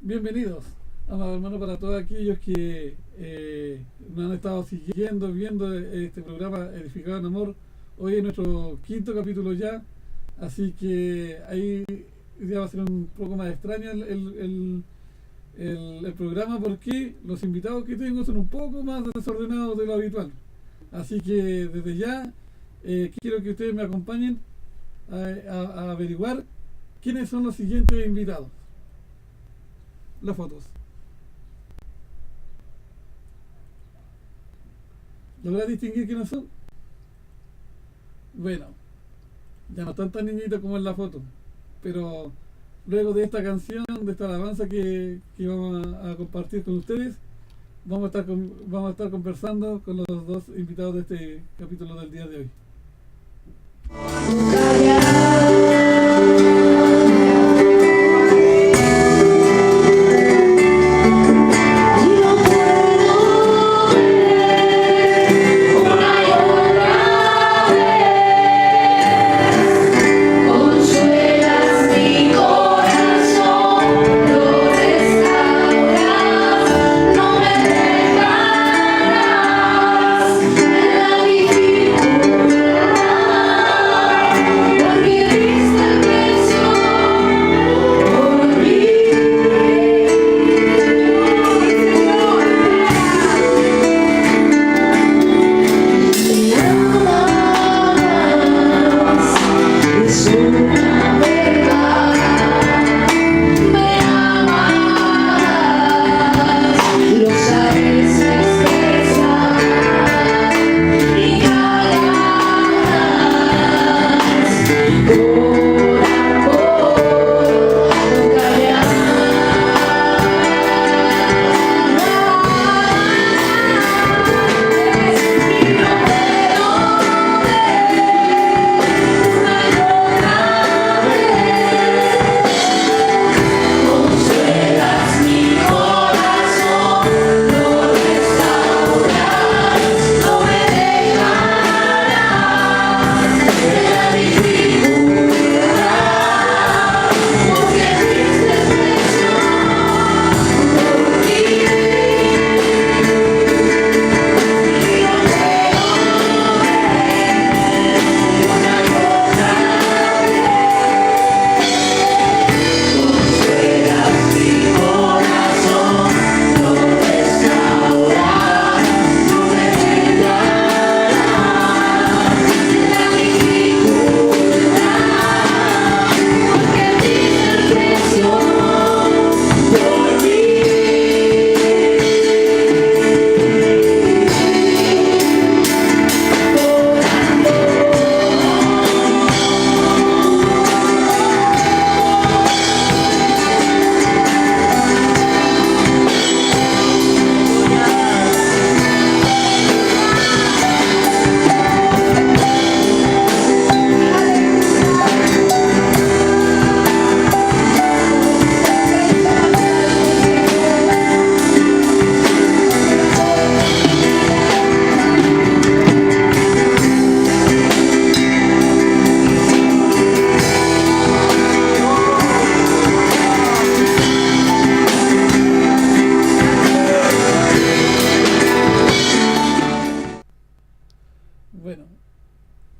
Bienvenidos, amados hermanos, para todos aquellos que nos han estado siguiendo, viendo este programa Edificado en Amor. Hoy es nuestro quinto capítulo ya, así que ahí ya va a ser un poco más extraño el programa, porque los invitados que tengo son un poco más desordenados de lo habitual. Así que desde ya quiero que ustedes me acompañen a averiguar quiénes son los siguientes invitados. Las fotos. ¿Logras distinguir quiénes son? Bueno, ya no están tan niñitos como en la foto, pero luego de esta canción, de esta alabanza que vamos a compartir con ustedes, vamos a estar conversando con los dos invitados de este capítulo del día de hoy.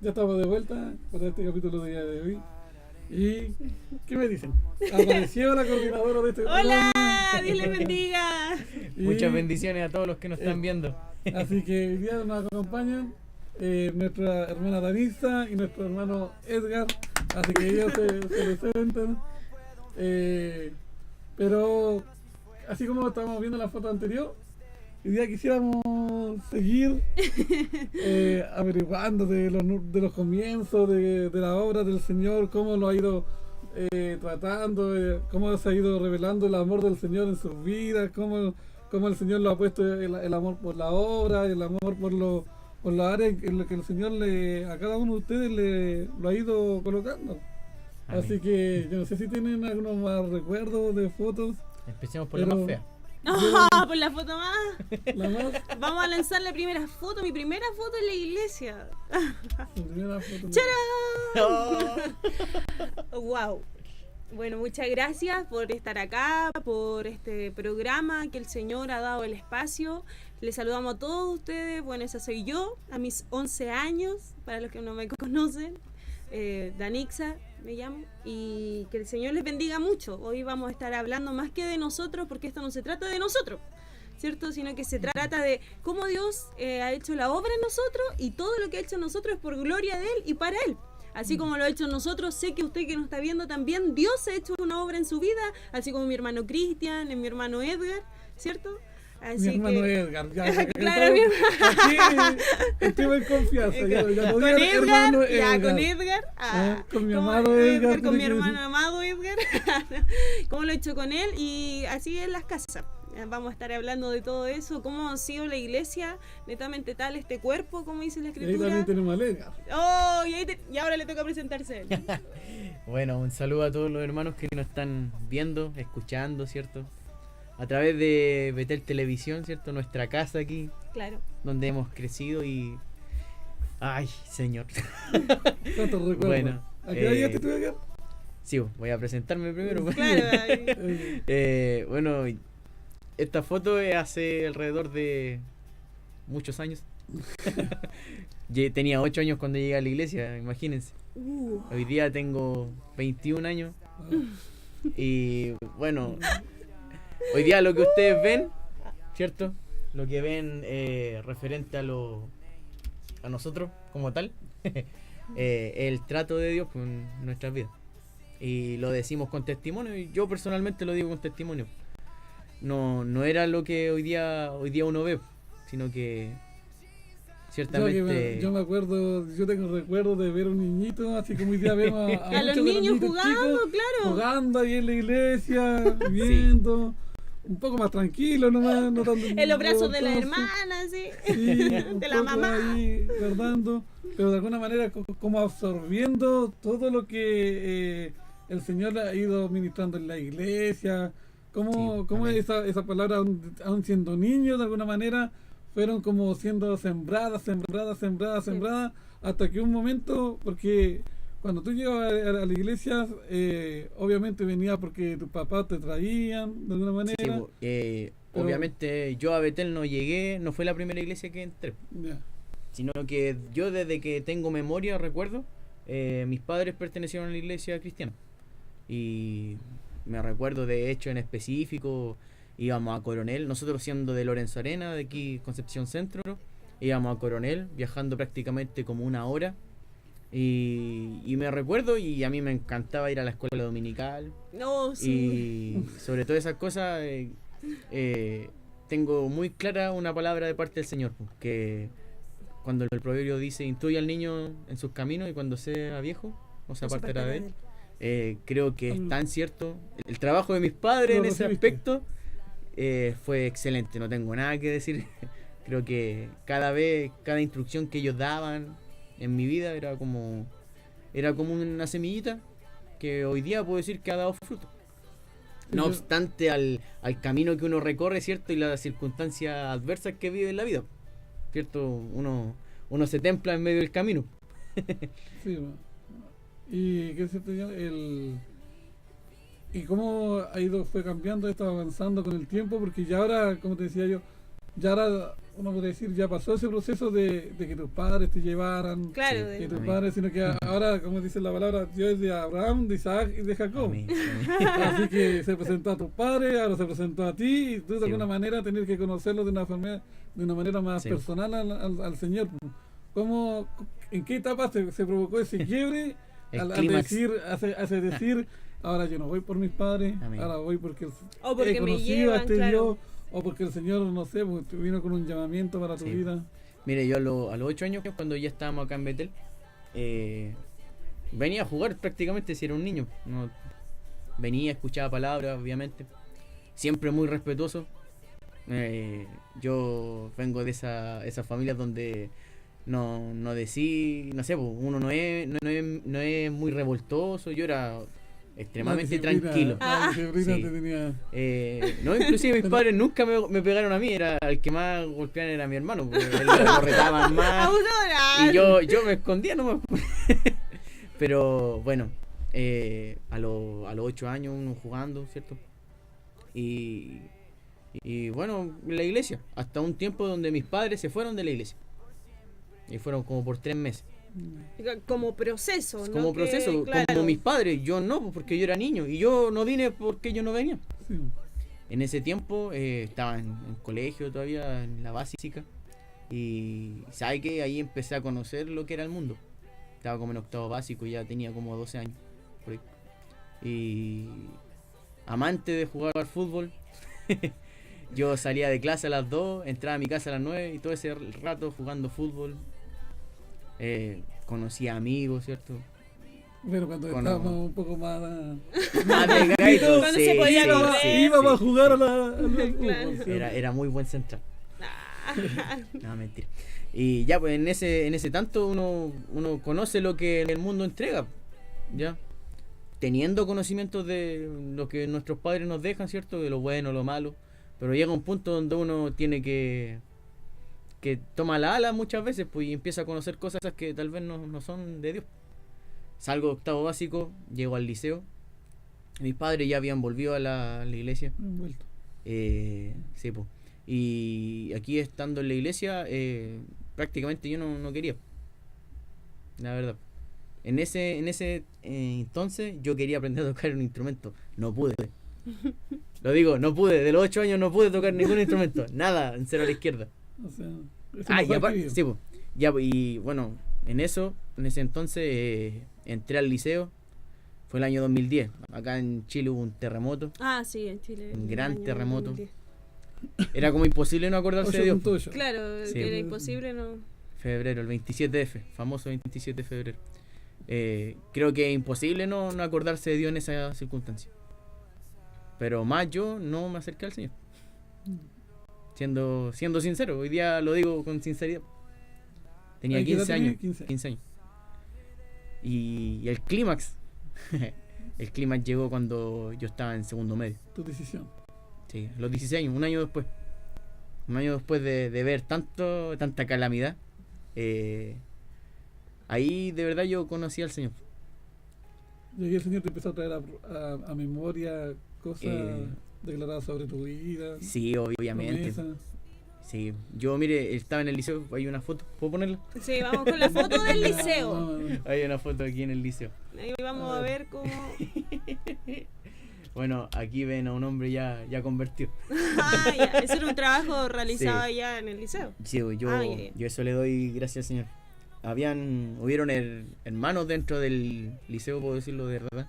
Estamos de vuelta para este capítulo de día de hoy. ¿Y qué me dicen? Apareció la coordinadora de este programa. ¡Hola! ¡Dios les bendiga! Muchas bendiciones a todos los que nos están viendo. Así que hoy día nos acompañan nuestra hermana Danisa y nuestro hermano Edgar. Así que ellos se presentan. Pero así como estábamos viendo en la foto anterior, hoy día quisiéramos seguir averiguando de los comienzos de la obra del Señor, cómo lo ha ido tratando, cómo se ha ido revelando el amor del Señor en sus vidas, cómo el Señor lo ha puesto el amor por la obra, el amor por la área en la que el Señor a cada uno de ustedes lo ha ido colocando. Amén. Así que yo no sé si tienen algunos más recuerdos de fotos. Empecemos por la más fea. Por la foto más. ¿La más? Vamos a lanzar la primera foto. Mi primera foto en la iglesia. Su primera foto. ¡Charán! ¡Wow! Bueno, muchas gracias por estar acá, por este programa que el Señor ha dado el espacio. Les saludamos a todos ustedes. Bueno, esa soy yo, a mis 11 años, para los que no me conocen. Danixa me llamo. Y que el Señor les bendiga mucho. Hoy vamos a estar hablando más que de nosotros, porque esto no se trata de nosotros, ¿cierto? Sino que se trata de cómo Dios ha hecho la obra en nosotros, y todo lo que ha hecho en nosotros es por gloria de Él y para Él. Así como lo ha hecho en nosotros, sé que usted que nos está viendo también, Dios ha hecho una obra en su vida, así como mi hermano Cristian, mi hermano Edgar, ¿cierto? Así mi hermano que... Edgar, ya Claro, mi hermano. aquí estoy en confianza, ya con podía Edgar, ya con Edgar, con mi como amado Edgar, con mi hermano amado Edgar, cómo lo he hecho con él, y así en las casas. Vamos a estar hablando de todo eso, cómo ha sido la iglesia, netamente tal, este cuerpo, como dice la y ahí escritura. también tenemos a Edgar. Oh, y ahora le toca presentarse a él. Bueno, un saludo a todos los hermanos que nos están viendo, escuchando, ¿cierto? A través de Betel Televisión, ¿cierto? Nuestra casa aquí, Claro. donde hemos crecido y... ¡Ay, Señor! ¿Cuántos recuerdos? Bueno, ¿A qué edad llegaste tú, Edgar? Sí, voy a presentarme primero. Claro, ahí. Bueno, esta foto es hace alrededor de muchos años. Tenía 8 años cuando llegué a la iglesia, imagínense. Hoy día tengo 21 años. Y bueno, hoy día lo que ustedes ven, ¿cierto? Lo que ven referente a nosotros como tal, el trato de Dios en nuestras vidas. Y lo decimos con testimonio, y yo personalmente lo digo con testimonio. No era lo que hoy día uno ve, sino que ciertamente... Yo me acuerdo, yo tengo recuerdos de ver a un niñito, así como hoy día vemos A los muchos de niños niñitos jugando, chicos, claro. jugando ahí en la iglesia, viendo, un poco más tranquilo nomás, no tanto En los brazos de la revoltoso. hermana, sí. Sí, un De la poco mamá. ahí guardando, pero de alguna manera como absorbiendo todo lo que el Señor ha ido ministrando en la iglesia, como amén. esa palabra, aún siendo niños, de alguna manera, fueron como siendo sembradas, hasta que un momento, porque cuando tú llegas a la iglesia, obviamente venía porque tus papás te traían, de alguna manera. Sí, pero- obviamente yo a Betel no llegué, no fue la primera iglesia que entré, Ya. sino que yo desde que tengo memoria, recuerdo, mis padres pertenecieron a la iglesia cristiana. Y me recuerdo de hecho en específico, íbamos a Coronel, nosotros siendo de Lorenzo Arena, de aquí Concepción Centro, íbamos a Coronel, viajando prácticamente como 1 hora. Y me recuerdo, y a mí me encantaba ir a la escuela dominical. No, sí. Y sobre todas esas cosas, tengo muy clara una palabra de parte del Señor, pues, que cuando el proverbio dice, instruye al niño en sus caminos y cuando sea viejo, no se apartará de él. Creo que es tan cierto. El trabajo de mis padres Lo en ese recibiste. aspecto fue excelente, no tengo nada que decir. Creo que cada instrucción que ellos daban en mi vida era como una semillita que hoy día puedo decir que ha dado fruto. No Yo- obstante al camino que uno recorre, ¿cierto? Y las circunstancias adversas que vive en la vida, ¿cierto? Uno se templa en medio del camino. Sí, y qué sé yo, y cómo fue cambiando, estado avanzando con el tiempo, porque ya ahora, como te decía yo, ya ahora uno puede decir, ya pasó ese proceso de que tus padres te llevaran, Claro, Sí. que tus Amén. padres, sino que ahora, como dice la palabra, Dios es de Abraham, de Isaac y de Jacob. Amén. Así que se presentó a tus padres, ahora se presentó a ti, y tú de Sí, alguna manera tener que conocerlo de una manera más Sí. personal al Señor. ¿En qué etapa se provocó ese quiebre El al clímax. decir, hace decir, ahora yo no voy por mis padres, Amén. ahora voy porque, O porque he me conocido llevan, a este claro. Dios, o porque el Señor, no sé, pues, vino con un llamamiento para tu Sí. vida? Mire, yo a los 8 años, cuando ya estábamos acá en Betel, venía a jugar prácticamente si era un niño. No, venía, escuchaba palabras, obviamente. Siempre muy respetuoso. Yo vengo de esas familias donde no decía, no sé, pues, uno no es muy revoltoso. Yo era extremadamente La disciplina- tranquilo. la disciplina Sí. te tenía. No, inclusive mis padres nunca me pegaron a mí, era el que más golpeaban era mi hermano, porque él lo retaban más Aurora. y yo me escondía nomás. Pero bueno, a a los 8 años uno jugando, ¿cierto? Y bueno, la iglesia, hasta un tiempo donde mis padres se fueron de la iglesia. Y fueron como por 3 meses. Como proceso, ¿no? Como proceso, claro. como mis padres, yo no, porque yo era niño. Y yo no vine porque ellos no venían. Sí. En ese tiempo estaba en colegio todavía, en la básica. Y ¿sabe qué? Ahí empecé a conocer lo que era el mundo. Estaba como en octavo básico, ya tenía como 12 años. Por ahí. Y amante de jugar al fútbol. Yo salía de clase a las 2, entraba a mi casa a las 9 y todo ese rato jugando fútbol. Conocía amigos, ¿cierto? Pero cuando estábamos un poco más... delgadito, Cuando se podía correr. íbamos a jugar a la Claro. fútbol, ¿sí? Era muy buen central. Ah. No, mentira. Y ya, pues en ese tanto uno conoce lo que el mundo entrega, ¿ya? Teniendo conocimientos de lo que nuestros padres nos dejan, ¿cierto? De lo bueno, lo malo. Pero llega un punto donde uno tiene que toma la ala muchas veces, pues, y empieza a conocer cosas que tal vez no son de Dios. Salgo de octavo básico, llego al liceo. Mis padres ya habían volvido a la iglesia. Vuelto. Sí, pues. Y aquí estando en la iglesia, prácticamente yo no quería. La verdad. En ese entonces yo quería aprender a tocar un instrumento. No pude. Lo digo, no pude. De los 8 años no pude tocar ningún instrumento. Nada, en cero a la izquierda. O sea, Y aparte, sí, pues. Ya, y bueno, en ese entonces entré al liceo. Fue el año 2010. Acá en Chile hubo un terremoto. Ah, sí, en Chile. Un el gran año terremoto. 2010. Era como imposible no acordarse de Dios. 8.8. Claro, Sí. que era imposible, ¿no? Febrero, el 27F, famoso 27 de febrero. Creo que es imposible no acordarse de Dios en esa circunstancia. Pero más yo no me acerqué al Señor. Siendo sincero, hoy día lo digo con sinceridad. Tenía Ay, ¿qué edad 15 años. tenías? 15 años. Y el clímax. El clímax llegó cuando yo estaba en segundo medio. Tu decisión. Sí, a los 16 años, un año después. Un año después de ver tanta calamidad. Ahí de verdad yo conocí al Señor. Y ahí el Señor te empezó a traer a memoria cosas declaradas sobre tu vida. Sí, obviamente. promesas. Sí, yo mire, estaba en el liceo, hay una foto, ¿puedo ponerla? Sí, vamos con la foto del liceo. No. Hay una foto aquí en el liceo. Ahí vamos a ver cómo... Bueno, aquí ven a un hombre ya convertido. Ah, ya. Ese era un trabajo realizado Sí. allá en el liceo. Sí, yo eso le doy gracias al Señor. Hubieron hermanos dentro del liceo, puedo decirlo de verdad,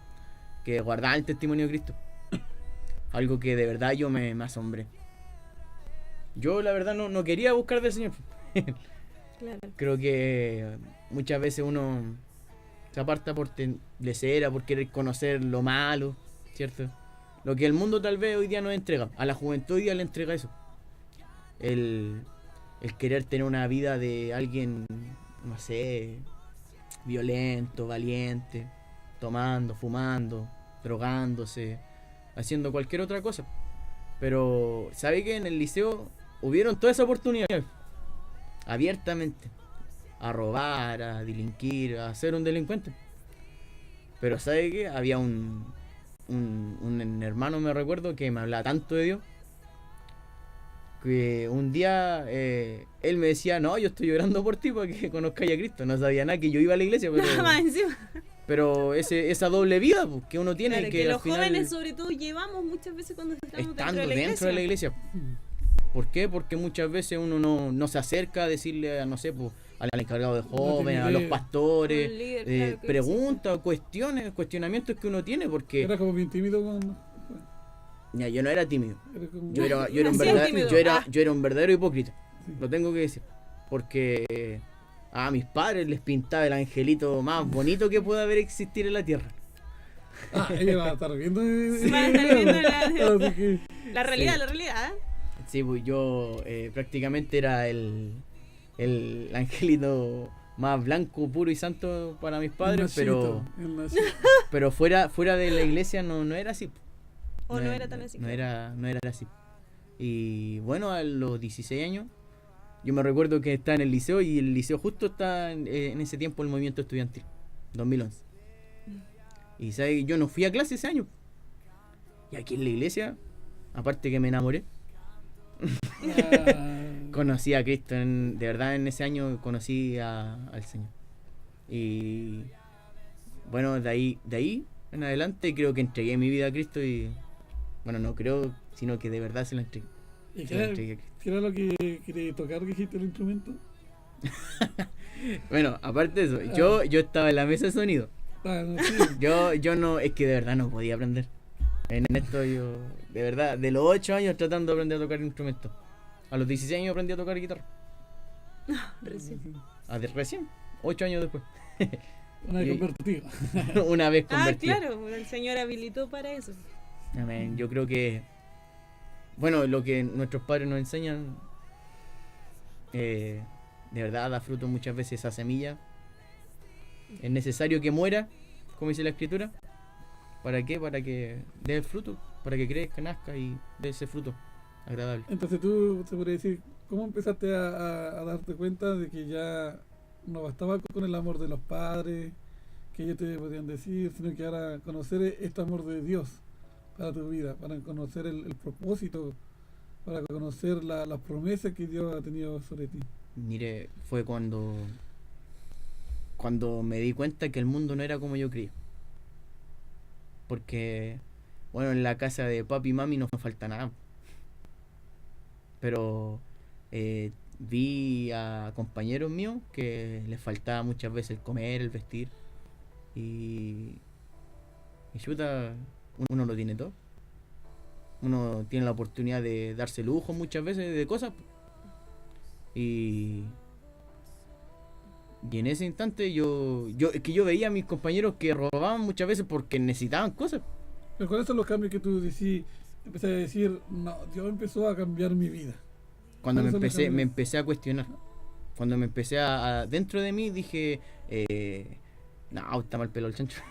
que guardaban el testimonio de Cristo. Algo que de verdad yo me asombré. Yo la verdad no quería buscar del Señor. Claro. Creo que muchas veces uno se aparta por lesera, por querer conocer lo malo, ¿cierto? Lo que el mundo tal vez hoy día nos entrega. A la juventud hoy día le entrega eso. El querer tener una vida de alguien, no sé, violento, valiente, tomando, fumando, drogándose, haciendo cualquier otra cosa. Pero, ¿sabe qué? En el liceo hubieron todas esas oportunidades. Abiertamente. A robar, a delinquir, a ser un delincuente. Pero, ¿sabe qué? Había un hermano, me recuerdo, que me hablaba tanto de Dios, que un día él me decía, no, yo estoy llorando por ti para que conozcáis a Cristo. No sabía nada que yo iba a la iglesia, Más encima. pero esa doble vida pues, que uno tiene, Claro, que que al los final, jóvenes sobre todo llevamos muchas veces cuando estamos estando dentro de la iglesia. ¿Por qué? Porque muchas veces uno no se acerca a decirle, no sé, pues, al encargado de jóvenes, a los pastores, Un líder, claro que preguntas, cuestionamientos que uno tiene, porque Era como bien tímido cuando... ya, yo no era tímido. Era como... Yo era un Nacía verdadero, tímido. yo era un verdadero hipócrita. Sí. Lo tengo que decir. Porque a mis padres les pintaba el angelito más bonito que pueda haber existir en la tierra. Ah, ella va a estar viendo... Va a estar viendo Así que... La realidad, Sí. la realidad. Sí, pues yo prácticamente era el angelito más blanco, puro y santo para mis padres, pero fuera de la iglesia no era así. O no era tan así. No era así. Y bueno, a los 16 años, yo me recuerdo que estaba en el liceo, y el liceo justo está en ese tiempo el movimiento estudiantil, 2011. Y ¿sabes? Yo no fui a clase ese año. Y aquí en la iglesia, aparte que me enamoré, conocí a Cristo. De verdad, en ese año conocí al Señor. Y bueno, de ahí en adelante creo que entregué mi vida a Cristo y bueno, no creo, sino que de verdad se la entregué. ¿Y Se la entregué a Cristo. qué era lo que quería tocar, dijiste, el instrumento? Bueno, aparte de eso, yo estaba en la mesa de sonido. No, sí. Yo no, es que de verdad no podía aprender. En esto yo, de verdad, de los 8 años tratando de aprender a tocar instrumentos. A los 16 años aprendí a tocar guitarra. Recién, 8 años después. Una vez convertido. Una vez convertido. Claro, el Señor habilitó para eso. Amén. Yo creo que, bueno, lo que nuestros padres nos enseñan, de verdad da fruto muchas veces esa semilla. Es necesario que muera, como dice la Escritura. ¿Para qué? Para que dé el fruto, para que crezca, nazca y dé ese fruto agradable. Entonces tú, se podría decir, ¿cómo empezaste a darte cuenta de que ya no bastaba con el amor de los padres, que ellos te podían decir, sino que ahora conocer este amor de Dios para tu vida, para conocer el propósito, para conocer las promesas que Dios ha tenido sobre ti? Mire, fue cuando me di cuenta que el mundo no era como yo creía. Porque, bueno, en la casa de papi y mami no me falta nada. Pero vi a compañeros míos que les faltaba muchas veces el comer, el vestir. Y chuta, uno lo tiene todo. Uno tiene la oportunidad de darse lujo muchas veces de cosas. Y en ese instante es que yo veía a mis compañeros que robaban muchas veces porque necesitaban cosas. Pero ¿cuáles son los cambios que tú decís? Empecé a decir, no, Dios empezó a cambiar mi vida. Cuando me empecé a cuestionar. Cuando me empecé dentro de mí dije, no, está mal pelo el chancho.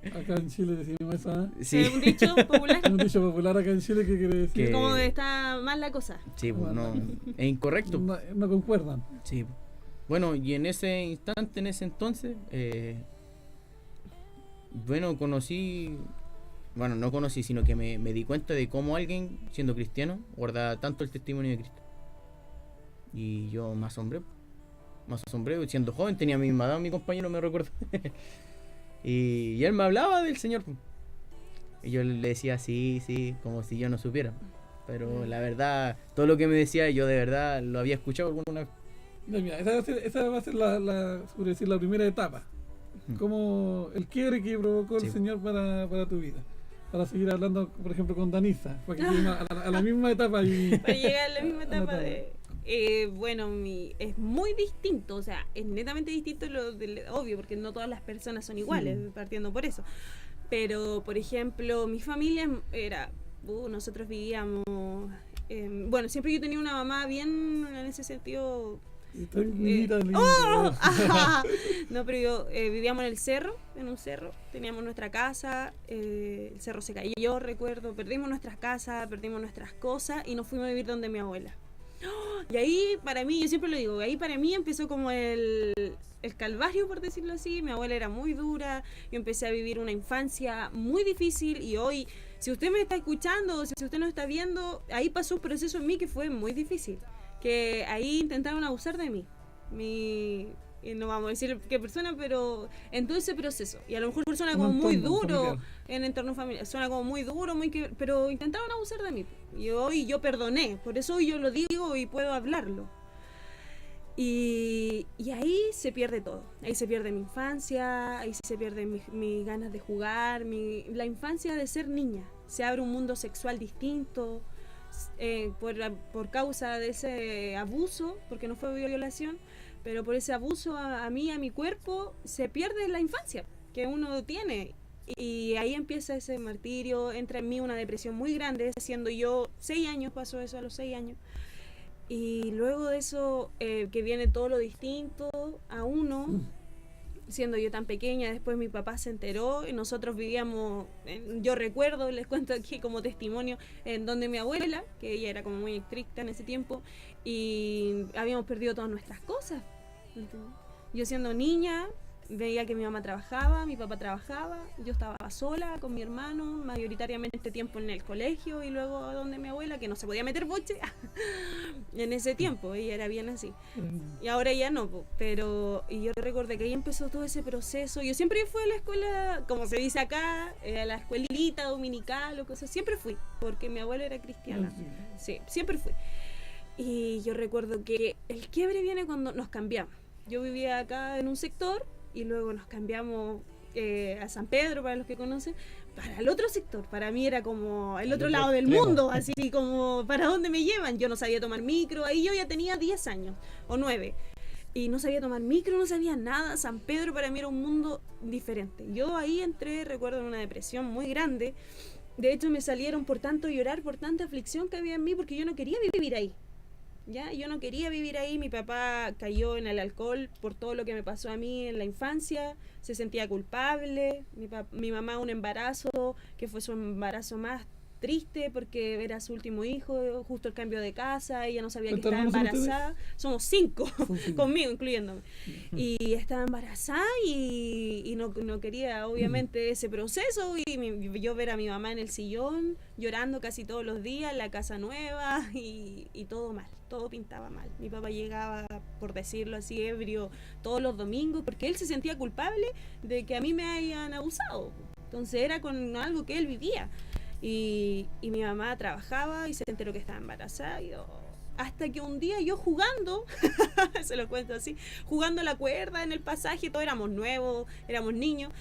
Acá en Chile decimos eso, ¿eh? Sí. Un dicho popular. Un dicho popular acá en Chile que quiere decir Que- Como está mal la cosa. Sí, pues, no, es incorrecto. no concuerdan. Sí. Bueno, y en ese instante, en ese entonces, bueno, no conocí, sino que me di cuenta de cómo alguien, siendo cristiano, guarda tanto el testimonio de Cristo. Y yo me asombré, siendo joven, tenía mi misma edad, mi compañero, me recuerdo. y él me hablaba del Señor. Y yo le decía sí, como si yo no supiera. Pero la verdad, todo lo que me decía, yo de verdad lo había escuchado alguna vez. Ya, mira, esa va a ser se podría decir, la primera etapa. Como el quiebre que provocó el Sí. Señor para tu vida. Para seguir hablando, por ejemplo, con Danisa. Porque a la misma etapa. Para llegar a la misma etapa de... bueno, es muy distinto, o sea, es netamente distinto obvio, porque no todas las personas son iguales, partiendo por eso. Pero, por ejemplo, mi familia era... nosotros vivíamos... bueno, siempre yo tenía una mamá bien, en ese sentido... No, pero yo vivíamos en un cerro, teníamos nuestra casa, el cerro se cayó, recuerdo, perdimos nuestras casas, perdimos nuestras cosas y nos fuimos a vivir donde mi abuela. Y ahí para mí, yo siempre lo digo, ahí para mí empezó como el calvario, por decirlo así. Mi abuela era muy dura, yo empecé a vivir una infancia muy difícil y hoy, si usted me está escuchando o si usted no está viendo, ahí pasó un proceso en mí que fue muy difícil. Que ahí intentaron abusar de mí. Y no vamos a decir qué persona, pero en todo ese proceso. Y a lo mejor suena como muy duro familiar. En entorno familiar. Suena como muy duro, pero intentaron abusar de mí. Y hoy yo perdoné. Por eso hoy yo lo digo y puedo hablarlo. Y ahí se pierde todo. Ahí se pierde mi infancia, ahí se pierde mis ganas de jugar, la infancia de ser niña. Se abre un mundo sexual distinto. Por causa de ese abuso, porque no fue violación, pero por ese abuso a mí, a mi cuerpo, se pierde la infancia que uno tiene. Y ahí empieza ese martirio, entra en mí una depresión muy grande, siendo yo 6 años, pasó eso a los 6 años. Y luego de eso, que viene todo lo distinto a uno, siendo yo tan pequeña, después mi papá se enteró y nosotros vivíamos, yo recuerdo, les cuento aquí como testimonio, en donde mi abuela, que ella era como muy estricta en ese tiempo, y habíamos perdido todas nuestras cosas. Entonces, yo siendo niña, veía que mi mamá trabajaba, mi papá trabajaba, yo estaba sola con mi hermano, mayoritariamente tiempo en el colegio y luego donde mi abuela, que no se podía meter boche en ese tiempo, ella era bien así. Y ahora ya no, pero y yo recordé que ahí empezó todo ese proceso. Yo siempre fui a la escuela, como se dice acá, a la escuelita dominical o cosas, siempre fui, porque mi abuela era cristiana. Sí, siempre fui. Y yo recuerdo que el quiebre viene cuando nos cambiamos. Yo vivía acá en un sector y luego nos cambiamos a San Pedro, para los que conocen, para el otro sector. Para mí era como el otro lado del mundo, así como, ¿para dónde me llevan? Yo no sabía tomar micro, ahí yo ya tenía 10 años o 9 y no sabía tomar micro, no sabía nada. San Pedro para mí era un mundo diferente. Yo ahí entré, recuerdo, en una depresión muy grande. De hecho me salieron por tanto llorar, por tanta aflicción que había en mí, porque yo no quería vivir ahí. ¿Ya? Yo no quería vivir ahí. Mi papá cayó en el alcohol por todo lo que me pasó a mí en la infancia, se sentía culpable. Mi mamá, un embarazo que fue su embarazo más triste porque era su último hijo, justo el cambio de casa, ella no sabía que estaba embarazada. Somos 5, conmigo incluyéndome. Y estaba embarazada y no quería obviamente ese proceso, y yo ver a mi mamá en el sillón llorando casi todos los días, la casa nueva y todo mal, todo pintaba mal. Mi papá llegaba, por decirlo así, ebrio todos los domingos porque él se sentía culpable de que a mí me hayan abusado. Entonces era con algo que él vivía. Y mi mamá trabajaba y se enteró que estaba embarazada hasta que un día yo jugando se lo cuento así, jugando la cuerda en el pasaje, todos éramos nuevos, éramos niños,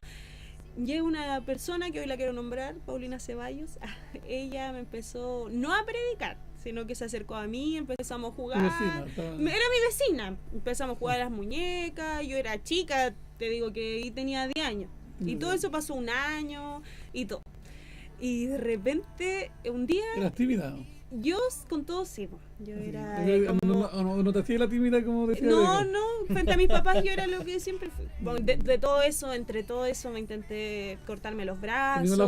llega una persona que hoy la quiero nombrar, Paulina Ceballos. Ella me empezó no a predicar, sino que se acercó a mí, empezamos a jugar. Era mi vecina, empezamos a jugar a las muñecas, yo era chica, te digo que ahí tenía 10 años y todo eso pasó un año y todo. Y de repente, un día... ¿Eras tímida? Yo con todo sí. Yo era como... ¿No te hacía la tímida como decía? No, frente a mis papás yo era lo que siempre fui. Bueno, de todo eso, entre todo eso me intenté cortarme los brazos.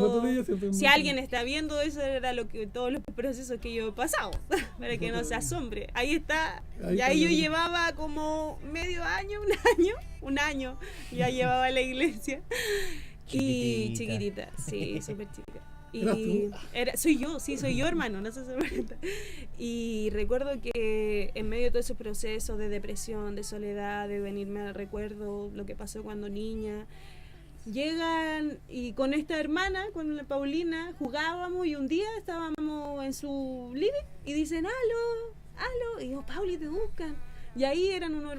Si alguien está viendo eso, era todos los procesos que yo he pasado, para que no se asombre. Ahí está. Ahí yo llevaba como medio año, un año, ya llevaba a la iglesia. Y chiquitita, sí, súper chiquita. Y soy yo, hermano, no se sorprenda. Y recuerdo que en medio de todo ese proceso de depresión, de soledad, de venirme al recuerdo lo que pasó cuando niña, llegan y con esta hermana, con la Paulina, jugábamos y un día estábamos en su living y dicen aló, y yo, Pauli, te buscan. Y ahí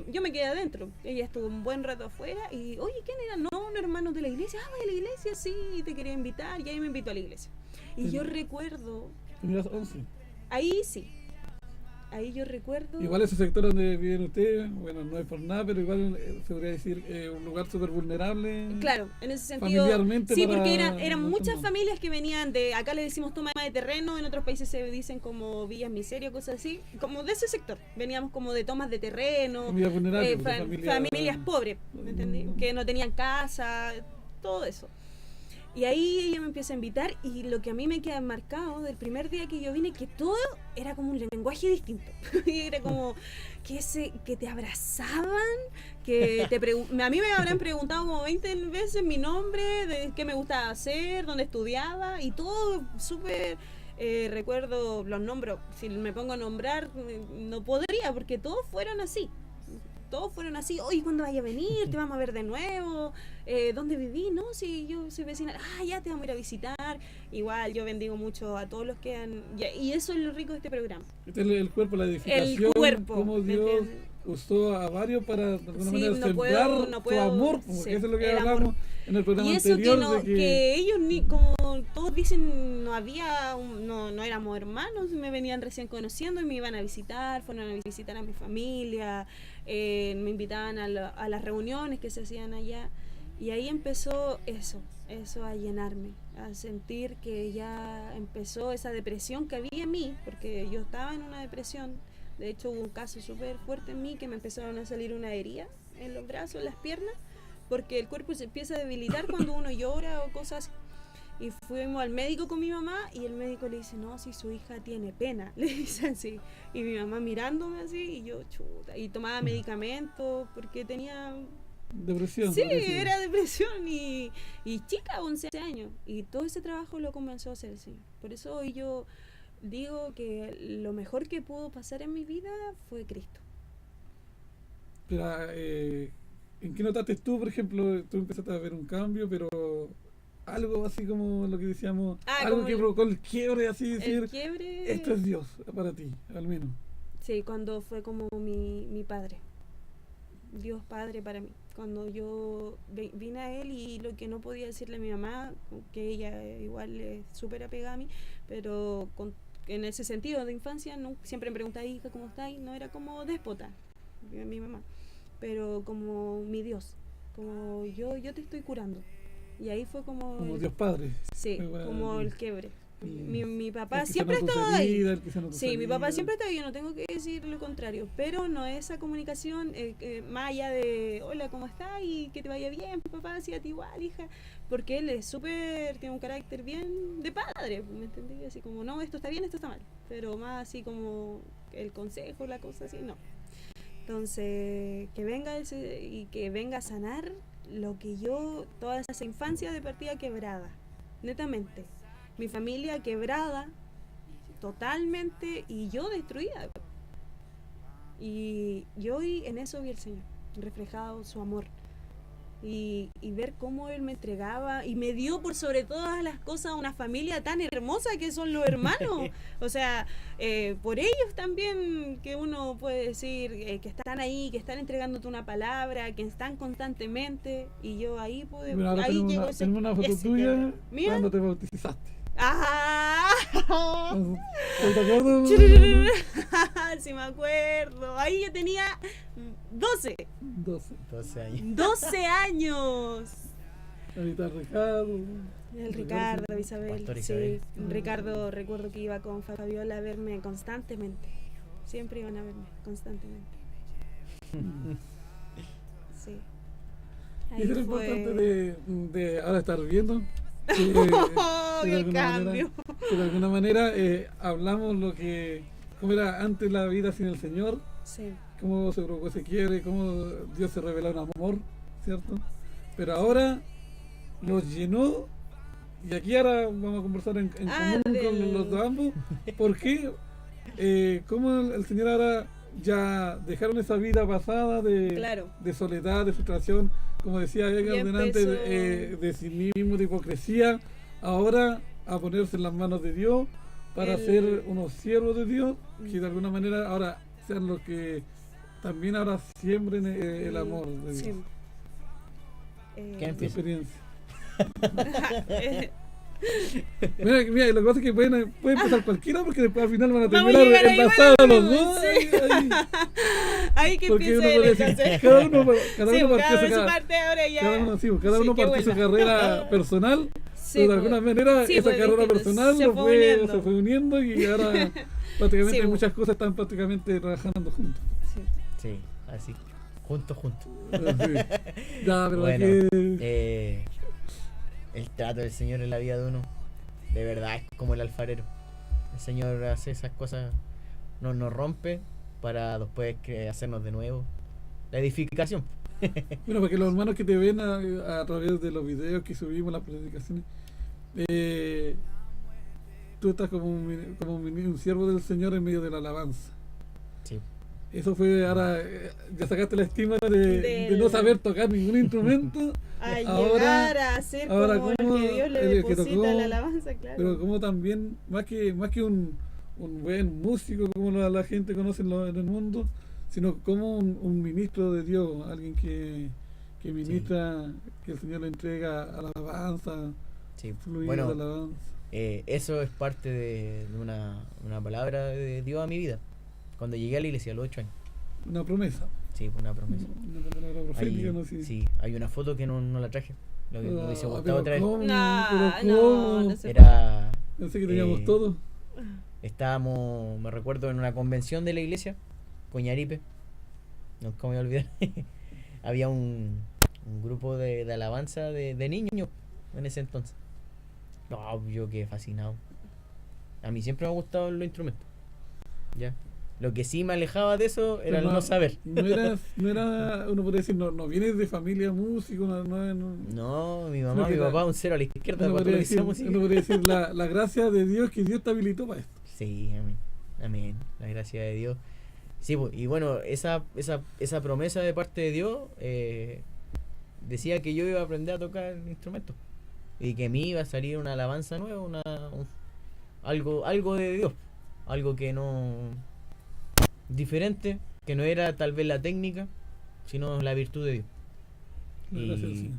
yo me quedé adentro, ella estuvo un buen rato afuera y, oye, ¿quién era? No, un hermano de la iglesia. De la iglesia, sí, te quería invitar, y ahí me invitó a la iglesia. Y yo recuerdo... ¿Tenías 11? Ahí sí, ahí yo recuerdo... Igual ese sector donde viven ustedes, bueno, no es por nada, pero igual se podría decir un lugar súper vulnerable. Claro, en ese sentido. Familiarmente. Sí, porque eran muchas familias que venían de, acá le decimos toma de terreno, en otros países se dicen como villas miseria, cosas así, como de ese sector. Veníamos como de tomas de terreno, familias pobres, ¿me entendí? Que no tenían casa, todo eso. Y ahí ella me empieza a invitar y lo que a mí me queda marcado del primer día que yo vine, que todo era como un lenguaje distinto. Era como que te abrazaban, que a mí me habrán preguntado como 20 veces mi nombre, de qué me gustaba hacer, dónde estudiaba y todo súper... recuerdo los nombres, si me pongo a nombrar no podría porque todos fueron así. Oye, ¿cuándo vaya a venir? Te vamos a ver de nuevo. ¿Dónde viví? No, si yo soy vecina. Ya te vamos a ir a visitar. Igual yo bendigo mucho a todos los que han... Y eso es lo rico de este programa. Este es el cuerpo, la edificación. El cuerpo. Cómo Dios usó a varios para de alguna manera sembrar tu amor, porque eso es lo que hablamos en el programa anterior. Y eso que ellos, como todos dicen, no éramos hermanos, me venían recién conociendo y me iban a visitar, fueron a visitar a mi familia, me invitaban a las reuniones que se hacían allá. Y ahí empezó eso a llenarme, a sentir que ya empezó esa depresión que había en mí, porque yo estaba en una depresión. De hecho hubo un caso súper fuerte en mí que me empezaron a salir una herida en los brazos, en las piernas, porque el cuerpo se empieza a debilitar cuando uno llora o cosas así. Y fuimos al médico con mi mamá y el médico le dice, no, si su hija tiene pena, le dice así. Y mi mamá mirándome así y yo, chuta, y tomaba medicamentos porque tenía Depresión. Sí, podría decir. era depresión y chica, 11 años. Y todo ese trabajo lo comenzó a hacer el Señor. Por eso hoy yo digo que lo mejor que pudo pasar en mi vida fue Cristo. Pero, ¿en qué notaste tú, por ejemplo? Tú empezaste a ver un cambio, pero algo así como lo que decíamos, algo como que provocó el quiebre, así El decir, quiebre. esto es Dios para ti, al menos. Sí, cuando fue como mi padre. Dios Padre para mí. Cuando yo vine a Él y lo que no podía decirle a mi mamá, que ella igual es súper apegada a mí, pero en ese sentido de infancia siempre me preguntaba, hija, ¿cómo estás? Y no era como déspota, mi mamá, pero como mi Dios, como yo te estoy curando. Y ahí fue como... Como Dios Padre. Sí, Igual, como el quiebre. Mi papá el que siempre sanó tu estaba ahí. herida, el que sanó tu Sí, mi papá herida. siempre estaba ahí, yo no tengo que decir lo contrario, pero no esa comunicación más allá de hola, ¿cómo estás? Y que te vaya bien, papá, sí, a ti igual, hija, porque él es súper, tiene un carácter bien de padre, ¿me entendí? Así como, no, esto está bien, esto está mal, pero más así como el consejo, la cosa así, no. Entonces, que venga y que venga a sanar lo que yo, toda esa infancia de partida quebrada, netamente. Mi familia quebrada totalmente y yo destruida. Y hoy en eso vi al Señor, reflejado su amor. Y ver cómo Él me entregaba y me dio por sobre todas las cosas una familia tan hermosa que son los hermanos. O sea, por ellos también que uno puede decir que están ahí, que están entregándote una palabra, que están constantemente. Y yo ahí pude... Bueno, ahora ahí llegó tenemos una foto ese tuya quiebre. ¿Mía? cuando te bautizaste. ¡Ah! ¿Te acuerdas? Sí me acuerdo. Ahí yo tenía 12. 12 años. 12 años. Ahorita Ricardo. El Ricardo, Isabel. Pastor Sí, Isabel. Ricardo, recuerdo que iba con Fabiola a verme constantemente. Siempre iban a verme, constantemente. Sí. Y eso es lo importante de ahora estar viendo. Que, ¡Oh, que de qué alguna cambio! manera, que de alguna manera hablamos lo que, cómo era antes la vida sin el Señor, Sí. cómo se provocó ese quiebre, cómo Dios se reveló en amor, ¿cierto? Pero ahora los llenó, y aquí ahora vamos a conversar en común con los de ambos, porque cómo el Señor ahora ya dejaron esa vida pasada Claro. de soledad, de frustración, como decía Edgar delante, de cinismo, de hipocresía, ahora a ponerse en las manos de Dios para ser unos siervos de Dios, que de alguna manera ahora sean los que también ahora siembren el amor de Dios. Sí. ¿Qué Tu empieza? experiencia. Mira, lo que pasa es que puede empezar cualquiera porque después al final van a Vamos terminar a llegar ahí, enlazados bueno, los dos. sí. Ahí que Porque empiece uno él, puede decir, entonces. cada uno Sí, partió cada su uno su parte ahora ya. cada uno Sí, qué partió su buena. carrera personal, Sí, pero de pues. alguna manera Sí, esa pues, carrera distinto, personal se se fue fue uniendo y ahora prácticamente Sí, muchas cosas están prácticamente trabajando juntos. Sí. Sí, así. Juntos. Así. Ya, pero Bueno, que el trato del Señor en la vida de uno, de verdad, es como el alfarero. El Señor hace esas cosas, nos rompe para después hacernos de nuevo. La edificación. bueno, porque los hermanos que te ven a través de los videos que subimos, las predicaciones, tú estás como un siervo del Señor en medio de la alabanza. Sí. Eso fue, ahora ya sacaste la estima de no saber tocar ningún instrumento. A Ahora- llegar a ser ahora como el como que Dios le el que deposita tocó, la alabanza, claro. Pero como también, más que un buen músico, como la gente conoce en el mundo, sino como un ministro de Dios, alguien que ministra, que el Señor le entrega a la alabanza, Sí. fluir Bueno, de alabanza. eso es parte de una palabra de Dios a mi vida. Cuando llegué a la iglesia a los 8 años. Una promesa, Sí, fue una promesa. una palabra profética, Hay, no sé. sí, hay una foto que no la traje. Lo que me hubiese Ah, gustado pero traer. ¿cómo? No, Pero ¿cómo? no se Era. Pensé que teníamos todo. Estábamos, me recuerdo, en una convención de la iglesia, Coñaripe. Nunca me voy a olvidar. Había un grupo de alabanza de niños en ese entonces. No, yo quedé fascinado. A mí siempre me ha gustado los instrumentos. ¿Ya? Lo que sí me alejaba de eso era el Pero no saber. No era, uno podría decir, no vienes de familia músico, no. No, mi mamá, mi papá, un cero a la izquierda Uno para todo lo que sea música. podría decir la gracia de Dios que Dios te habilitó para esto. Sí, amén. Amén. La gracia de Dios. Sí, pues, y bueno, esa promesa de parte de Dios decía que yo iba a aprender a tocar instrumentos. Y que a mí iba a salir una alabanza nueva, algo de Dios. Algo que no... diferente, que no era tal vez la técnica, sino la virtud de Dios. Gracias al Y Señor.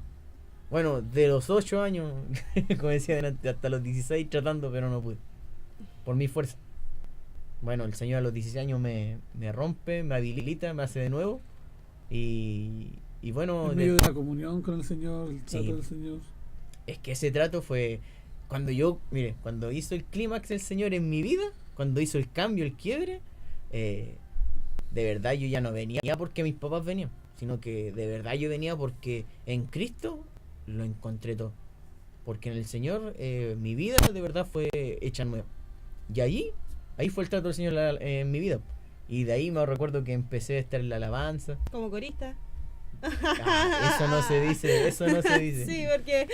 bueno, de los 8 años, como decía delante, hasta los 16 tratando, pero no pude. Por mi fuerza. Bueno, el Señor a los 16 años me rompe, me habilita, me hace de nuevo. Y bueno, En medio de la comunión con el Señor, el trato Sí. del Señor. es que ese trato fue cuando cuando hizo el clímax el Señor en mi vida, cuando hizo el cambio, el quiebre, de verdad yo ya no venía porque mis papás venían, sino que de verdad yo venía porque en Cristo lo encontré todo. Porque en el Señor mi vida de verdad fue hecha nueva. Y ahí fue el trato del Señor en mi vida. Y de ahí me recuerdo que empecé a estar en la alabanza. Como corista. Eso no se dice, eso no se dice. Sí, porque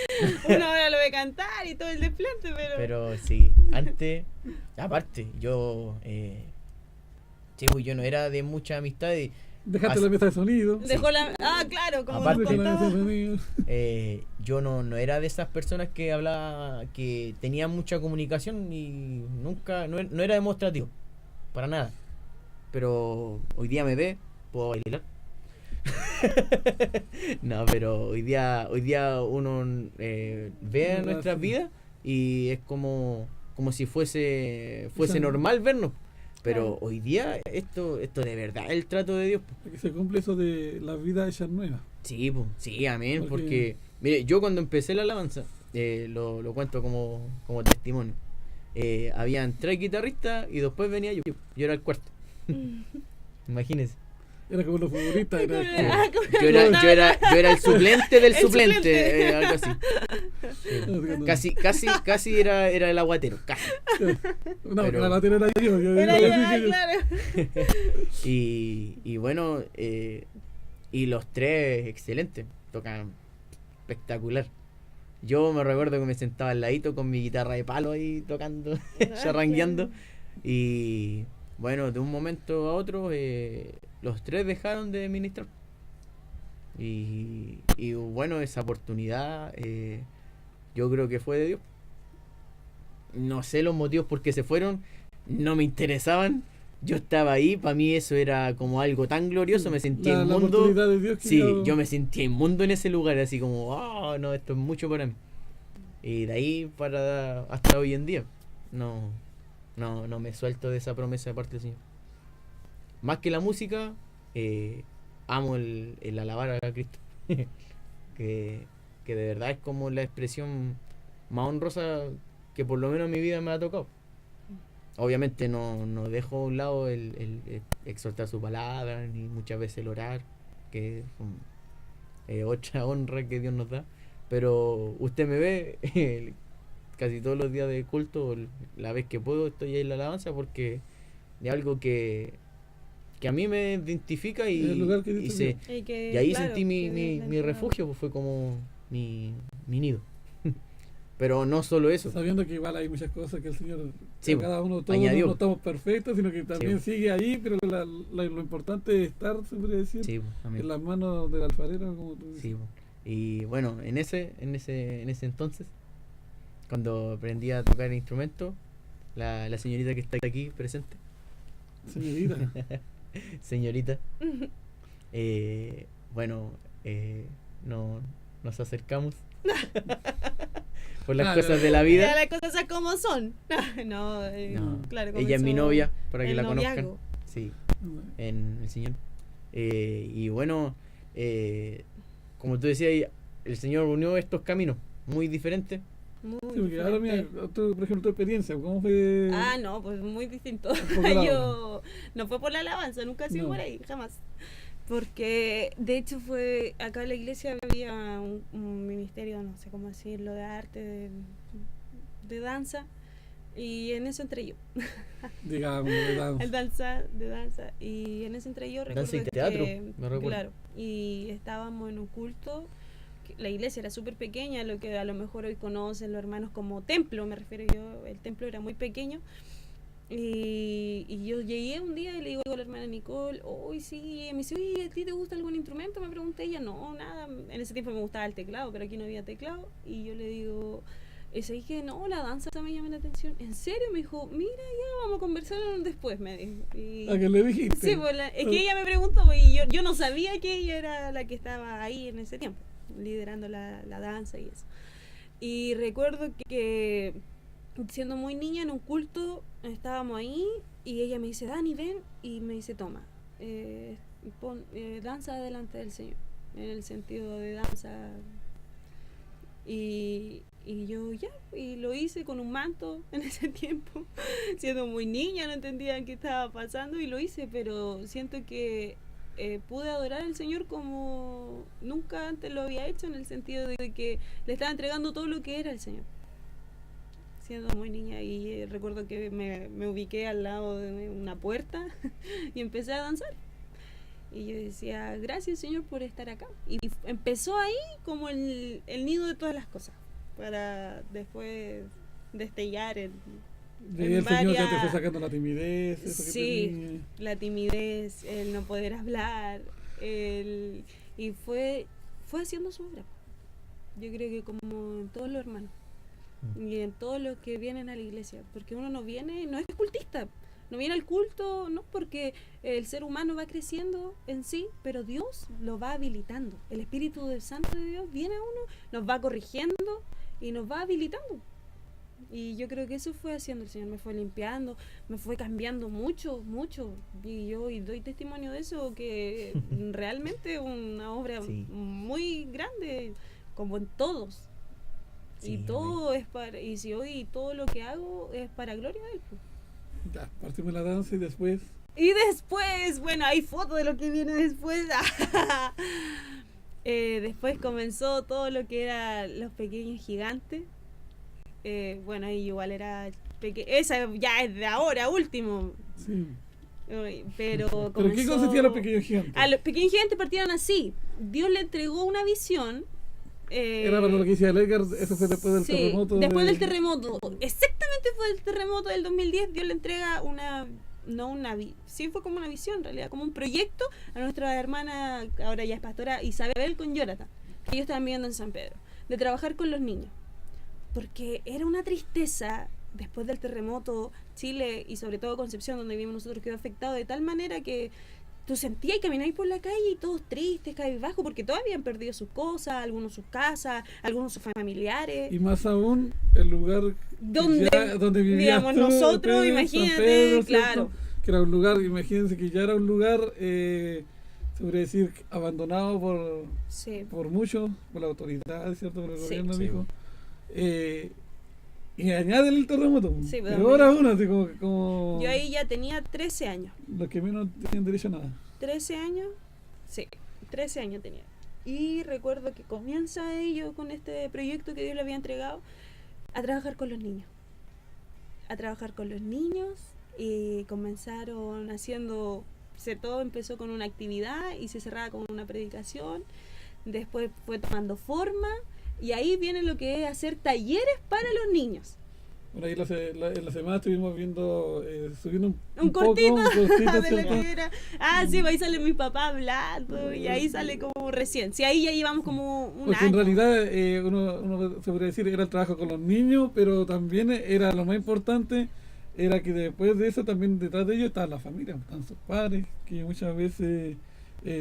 uno ahora lo ve cantar y todo el desplante, Pero sí, antes, aparte, yo no era de mucha amistad y Dejaste la mesa de sonido. dejó la... Ah, claro, como Aparte- nos Dejaste la mesa de contaba. sonido. yo no era de esas personas que hablaba, que tenían mucha comunicación y nunca, no era demostrativo, para nada. Pero hoy día me ve, puedo bailar. No, pero hoy día uno ve No, nuestras sí. vidas y es como si fuese Esa- normal vernos. Pero Claro. hoy día esto de verdad es el trato de Dios. Que se cumple eso de la vida hecha nueva. Sí, pues, sí, amén, Porque- porque mire, yo cuando empecé la alabanza, lo cuento como testimonio. Habían 3 guitarristas y después venía yo era el cuarto. Imagínense. Era como los futbolistas. Era Ah, como- Yo era el suplente del El suplente, suplente. algo así. Casi era el aguatero, casi. No, pero- la batería era yo. Era yo- ya, yo- claro. Y bueno, y los 3 excelentes, tocan espectacular. Yo me recuerdo que me sentaba al ladito con mi guitarra de palo ahí tocando, charrangueando. Y bueno, de un momento a otro, los 3 dejaron de ministrar. Y bueno, esa oportunidad yo creo que fue de Dios. No sé los motivos por qué se fueron, no me interesaban. Yo estaba ahí, para mí eso era como algo tan glorioso, me sentía la inmundo. oportunidad de Dios que Sí, yo me sentía inmundo en ese lugar, así como, oh, no, esto es mucho para mí. Y de ahí para hasta hoy en día, no me suelto de esa promesa de parte del Señor. Más que la música, amo el alabar a Cristo. que de verdad es como la expresión más honrosa que por lo menos en mi vida me ha tocado. Obviamente no dejo a un lado el exhortar su palabra, ni muchas veces el orar, que es otra honra que Dios nos da. Pero usted me ve casi todos los días de culto, la vez que puedo estoy ahí en la alabanza porque es algo que a mí me identifica El lugar que y, dice y ahí sentí mi refugio, pues fue como mi nido. Pero no solo eso. Sabiendo que igual hay muchas cosas que el Señor, Sí, cada uno, todos añadió. no estamos perfectos, sino que también Sí. sigue ahí, pero lo importante es estar, se podría decir, Sí, amén. en las manos del alfarero, como tú dices. Sí, y bueno, en ese entonces, cuando aprendí a tocar el instrumento, la señorita que está aquí presente, Señorita, señorita, bueno, nos acercamos por las Claro. cosas de la Ya vida. las cosas como son. No, No, claro. ella es mi comenzó novia, para que el la noviazgo. conozcan. Sí, en el Señor. Y bueno, como tú decías, el Señor unió estos caminos muy diferentes. Muy sí, porque ahora mira, diferente. tú, por ejemplo, tu experiencia, ¿cómo fue? Ah, no, pues muy distinto. Por la Yo no fue por la alabanza, nunca he sido No. por ahí, jamás. Porque de hecho fue acá en la iglesia había un ministerio, no sé cómo decirlo, de arte, de danza. Y en eso entré yo. Digamos, de danza. De danza. Y en eso entré yo. Danza y Recuerdo teatro, que, me recuerdo. claro, y estábamos en un culto. La iglesia era súper pequeña, lo que a lo mejor hoy conocen los hermanos como templo, me refiero yo. El templo era muy pequeño. Y yo llegué un día y le digo a la hermana Nicole, hoy sí, me dice, oye, ¿a ti te gusta algún instrumento? Me pregunté ella, no, nada, en ese tiempo me gustaba el teclado, pero aquí no había teclado, y yo le digo, ese dije, no, la danza me llama la atención. ¿En serio? Me dijo, mira, ya vamos a conversar después, me dijo. Y, ¿A qué le dijiste? sí, pues es que ella me preguntó, pues, y yo no sabía que ella era la que estaba ahí en ese tiempo, liderando la danza y eso. Y recuerdo que siendo muy niña en un culto estábamos ahí y ella me dice, Dani, ven, y me dice, toma, danza delante del Señor, en el sentido de danza. Y yo ya, y lo hice con un manto en ese tiempo, siendo muy niña, no entendía qué estaba pasando y lo hice, pero siento que pude adorar al Señor como nunca antes lo había hecho, en el sentido de que le estaba entregando todo lo que era el Señor. Siendo muy niña, y recuerdo que me ubiqué al lado de una puerta y empecé a danzar. Y yo decía, gracias Señor por estar acá. Y empezó ahí como el nido de todas las cosas, para después destellar el Señor ya te fue sacando la timidez. Eso sí, que la timidez, el no poder hablar, y fue haciendo su obra. Yo creo que como en todos los hermanos y en todos los que vienen a la iglesia, porque uno no viene, no es cultista, no viene al culto, no, porque el ser humano va creciendo en sí, pero Dios lo va habilitando. El Espíritu del Santo de Dios viene a uno, nos va corrigiendo y nos va habilitando. Y yo creo que eso fue haciendo el Señor, me fue limpiando, me fue cambiando mucho, y doy testimonio de eso, que realmente una obra muy grande, como en todos. Sí, y todo es para, y si hoy todo lo que hago es para gloria de él. Ya, partimos la danza y después. Y después, bueno, hay fotos de lo que viene después. Después comenzó todo lo que era Los Pequeños Gigantes. Bueno, ahí igual era esa ya es de ahora, último. Sí. Pero ¿qué consistía Los Pequeños Gigantes? A Los Pequeños Gigantes partieron así. Dios le entregó una visión. Era para lo que decía el Edgar, eso fue después del terremoto. Después del terremoto, exactamente fue el terremoto del 2010, Dios le entrega sí fue como una visión en realidad, como un proyecto a nuestra hermana, ahora ya es pastora, Isabel con Jonathan, que ellos estaban viviendo en San Pedro, de trabajar con los niños, porque era una tristeza. Después del terremoto, Chile y sobre todo Concepción, donde vivimos nosotros, quedó afectado de tal manera que tú sentías y camináis por la calle y todos tristes, cabizbajos, porque todos habían perdido sus cosas, algunos sus casas, algunos sus familiares. Y más aún, el lugar donde vivíamos nosotros, imagínate, Pedro, claro. Que era un lugar, imagínense que ya era un lugar, se podría decir, abandonado por muchos, por la autoridad, ¿cierto? Por el gobierno, dijo. Y añaden el terremoto. Sí, pero ahora uno, así como. Yo ahí ya tenía 13 años. Los que menos tenían derecho a nada. 13 años, sí, 13 años tenía. Y recuerdo que comienza ellos con este proyecto que Dios le había entregado, a trabajar con los niños. Y comenzaron haciendo, todo empezó con una actividad y se cerraba con una predicación. Después fue tomando forma. Y ahí viene lo que es hacer talleres para los niños. Bueno, ahí en la semana estuvimos viendo, subiendo un cortito de lo ¿cierto? que era. Sí, ahí sale mi papá hablando y ahí sale como recién. Sí, ahí ya llevamos como un Porque año. En realidad uno se podría decir era el trabajo con los niños, pero también era lo más importante, era que después de eso también detrás de ellos estaba la familia, estaban sus padres, que muchas veces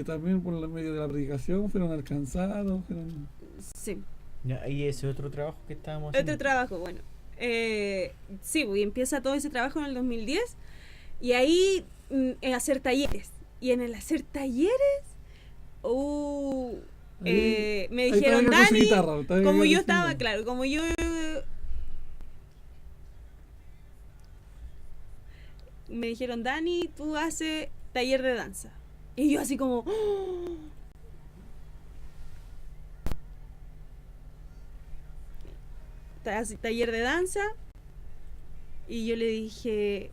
también por medio de la predicación fueron alcanzados. Sí. Y ese otro trabajo que estábamos haciendo. Otro trabajo, bueno. Sí, y empieza todo ese trabajo en el 2010 y ahí hacer talleres. Y en el hacer talleres, me dijeron, Dani, como yo estaba, claro, como yo... Me dijeron, Dani, tú haces taller de danza. Y yo así como... ¡oh! Taller de danza Y yo le dije,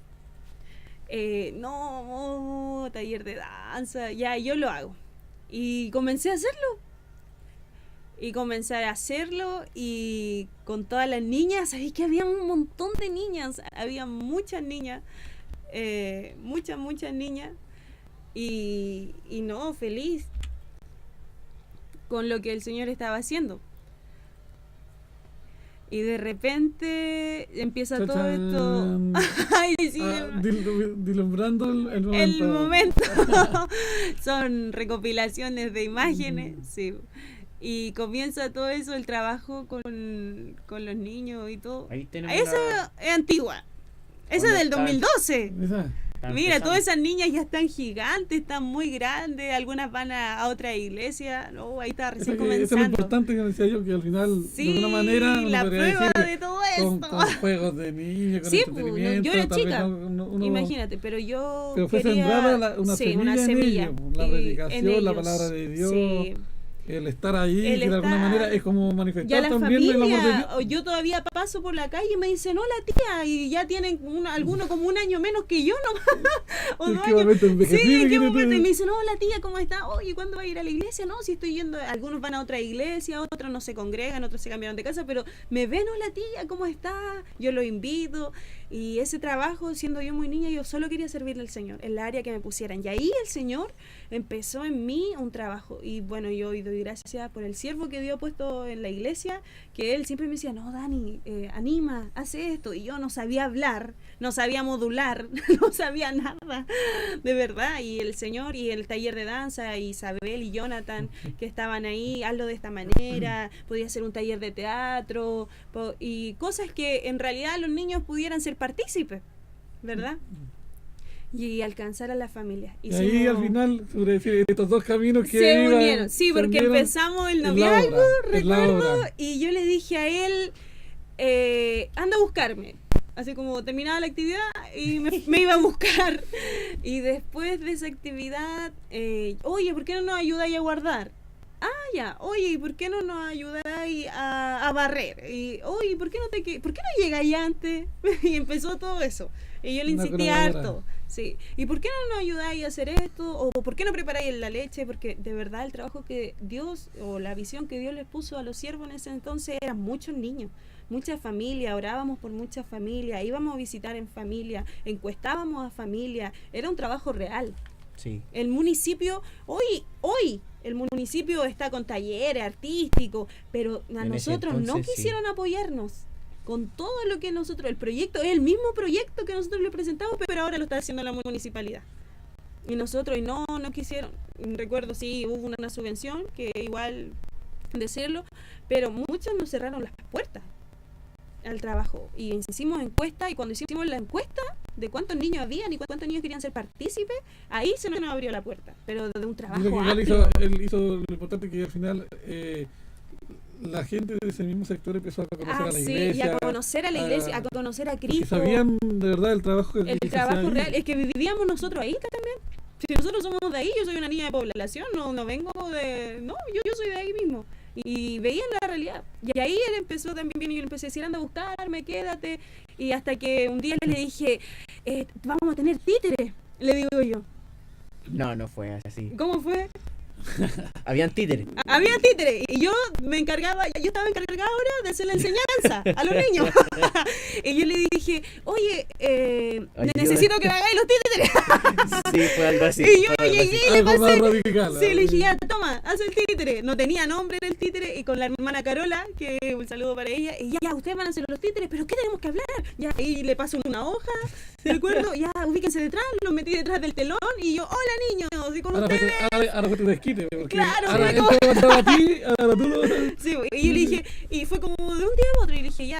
no, taller de danza, ya, yo lo hago. Y comencé a hacerlo. Y comencé a hacerlo y con todas las niñas, sabéis que había un montón de niñas, había muchas niñas, muchas niñas. Y no, feliz con lo que el Señor estaba haciendo. Y de repente empieza todo esto. Ay, sí, Dilumbrando el momento. El momento. Son recopilaciones de imágenes, sí. Y comienza todo eso, el trabajo con los niños y todo. Ahí tenemos Eso es antigua. Esa es del 2012. Mira, todas esas niñas ya están gigantes, están muy grandes, algunas van a otra iglesia. No, ahí está recién comenzando. Eso es lo importante que decía yo, que al final, sí, de alguna manera, la prueba de todo esto. Con juegos de niños, con sí, entretenimiento. yo era chica, uno, imagínate, pero yo pero fue quería, sembrada una semilla en ellos, la predicación, la palabra de Dios. Sí. El estar ahí, que de alguna manera es como manifestar también el amor de Dios. Yo todavía paso por la calle y me dicen, hola tía, y ya tienen alguno como un año menos que yo, ¿no? O 2 años. Sí, ¿en qué momento? Y me dicen, hola tía, ¿cómo está? Oye, ¿cuándo va a ir a la iglesia? No, si estoy yendo, algunos van a otra iglesia, otros no se congregan, otros se cambiaron de casa, pero me ven, hola tía, ¿cómo está? Yo los invito. Y ese trabajo, siendo yo muy niña, yo solo quería servirle al Señor, en la área que me pusieran. Y ahí el Señor empezó en mí un trabajo. Y bueno, yo doy gracias por el siervo que Dios ha puesto en la iglesia, que él siempre me decía, no, Dani, anima, hace esto. Y yo no sabía hablar, no sabía modular, no sabía nada, de verdad. Y el Señor y el taller de danza, Isabel y Jonathan, que estaban ahí, hazlo de esta manera, podía hacer un taller de teatro, y cosas que en realidad los niños pudieran ser partícipes, ¿verdad? Y alcanzar a la familia. Y ahí al final, sobre decir, estos dos caminos que se unieron, sí, porque empezamos el noviazgo, recuerdo, y yo le dije a él, anda a buscarme. Así como terminaba la actividad y me iba a buscar. Y después de esa actividad, oye, ¿por qué no nos ayudáis a guardar? Ah, ya, oye, ¿y por qué no nos ayudáis a barrer? Y, oye, ¿por qué no llegáis antes? Y empezó todo eso. Y yo le insistí harto. Sí. ¿Y por qué no nos ayudáis a hacer esto? ¿O por qué no preparáis la leche? Porque de verdad el trabajo que Dios, o la visión que Dios les puso a los siervos en ese entonces, eran muchos niños, muchas familias, orábamos por muchas familias, íbamos a visitar en familia, encuestábamos a familia, era un trabajo real. Sí. El municipio, hoy el municipio está con talleres artísticos, pero a nosotros no quisieron apoyarnos con todo lo que nosotros, el proyecto es el mismo proyecto que nosotros le presentamos, pero ahora lo está haciendo la municipalidad. Y nosotros no quisieron. Recuerdo, sí, hubo una subvención, que igual decirlo, pero muchos nos cerraron las puertas al trabajo. Y hicimos encuesta, y cuando hicimos la encuesta de cuántos niños habían y cuántos niños querían ser partícipes, ahí se nos abrió la puerta, pero de un trabajo amplio. Él hizo lo importante, que al final la gente de ese mismo sector empezó a conocer a la iglesia. Y a conocer a la iglesia, a conocer a Cristo. Que sabían de verdad el trabajo real. Es que vivíamos nosotros ahí también. Si nosotros somos de ahí, yo soy una niña de población, no vengo de... No, yo soy de ahí mismo. Y veían la realidad. Y ahí él empezó también, y yo le empecé a decir, anda a buscarme, quédate. Y hasta que un día le dije, vamos a tener títeres, le digo yo. No fue así. ¿Cómo fue? Habían títeres. Había títeres. Y yo estaba encargada ahora de hacer la enseñanza a los niños. Y yo le dije, oye, necesito que me hagáis los títeres. Sí, fue algo así. Y yo llegué y le pasé. Radical, sí, le dije, ya, toma, haz el títere. No tenía nombre el títere. Y con la hermana Carola, que un saludo para ella. Y ya, ustedes van a hacer los títeres, pero ¿qué tenemos que hablar? Ya, y le paso una hoja, ¿de acuerdo? Ya, ubíquense detrás, los metí detrás del telón. Y yo, hola niños, y con ustedes. Ahora fue tu desquite. Claro, ahora a ti, ahora tú lo... Sí, y yo le dije, y fue como de un día a otro, y le dije, ya,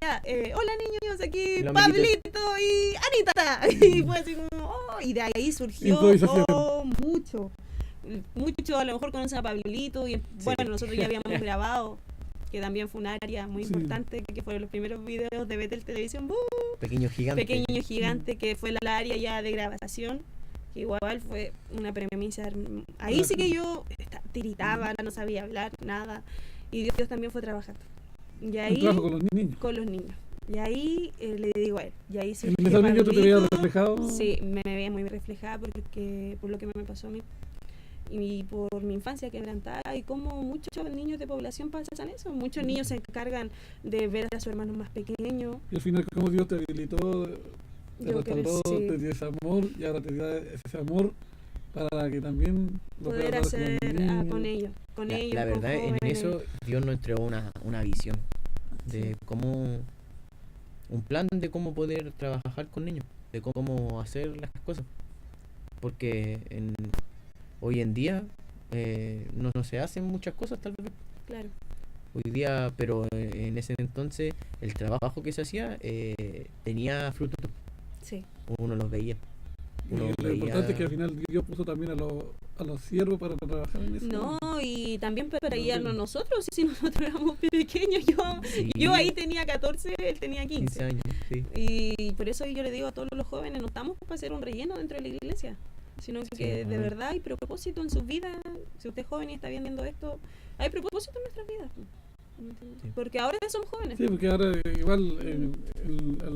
hola niños, aquí Pablito y Anita. Y fue así como, y de ahí surgió mucho, a lo mejor conocen a Pablito, y bueno, nosotros ya habíamos grabado, que también fue un área muy importante, que fueron los primeros videos de Betel Televisión. Pequeño Gigante, que fue la área ya de grabación. Igual fue una premisa. Ahí sí que yo tiritaba, no sabía hablar, nada. Y Dios también fue trabajando. Y ahí trabajo con los niños. Con los niños. Y ahí le digo a él. Y ahí ¿En esos niños tú te veías reflejado? Sí, me veía muy reflejada porque por lo que me pasó a mí. Y por mi infancia quebrantada, y como muchos niños de población pasan eso. Muchos niños se encargan de ver a sus hermanos más pequeños. Y al final, como Dios te habilitó, te Yo creo, restauró, sí. te dio ese amor, y ahora te da ese amor para que también lo Poder puedas dar hacer con ellos. Con ellos, La con verdad, en jóvenes. eso Dios nos entregó una visión de cómo, un plan de cómo poder trabajar con niños, de cómo hacer las cosas. Porque hoy en día no se hacen muchas cosas tal vez. Claro. Hoy día, pero en ese entonces el trabajo que se hacía tenía fruto. Sí. Uno los veía. Uno Y lo veía- importante es que al final Dios puso también a los siervos para trabajar en eso. No, y también para No, guiarnos sí. nosotros, si nosotros éramos pequeños, Sí. yo ahí tenía 14, él tenía 15 15. años, sí. Y por eso yo le digo a todos los jóvenes, no estamos para hacer un relleno dentro de la iglesia, sino que de amén. verdad hay propósito en sus vidas. Si usted es joven y está viendo esto, hay propósito en nuestras vidas. Sí. Porque ahora somos jóvenes. Sí, porque ahora igual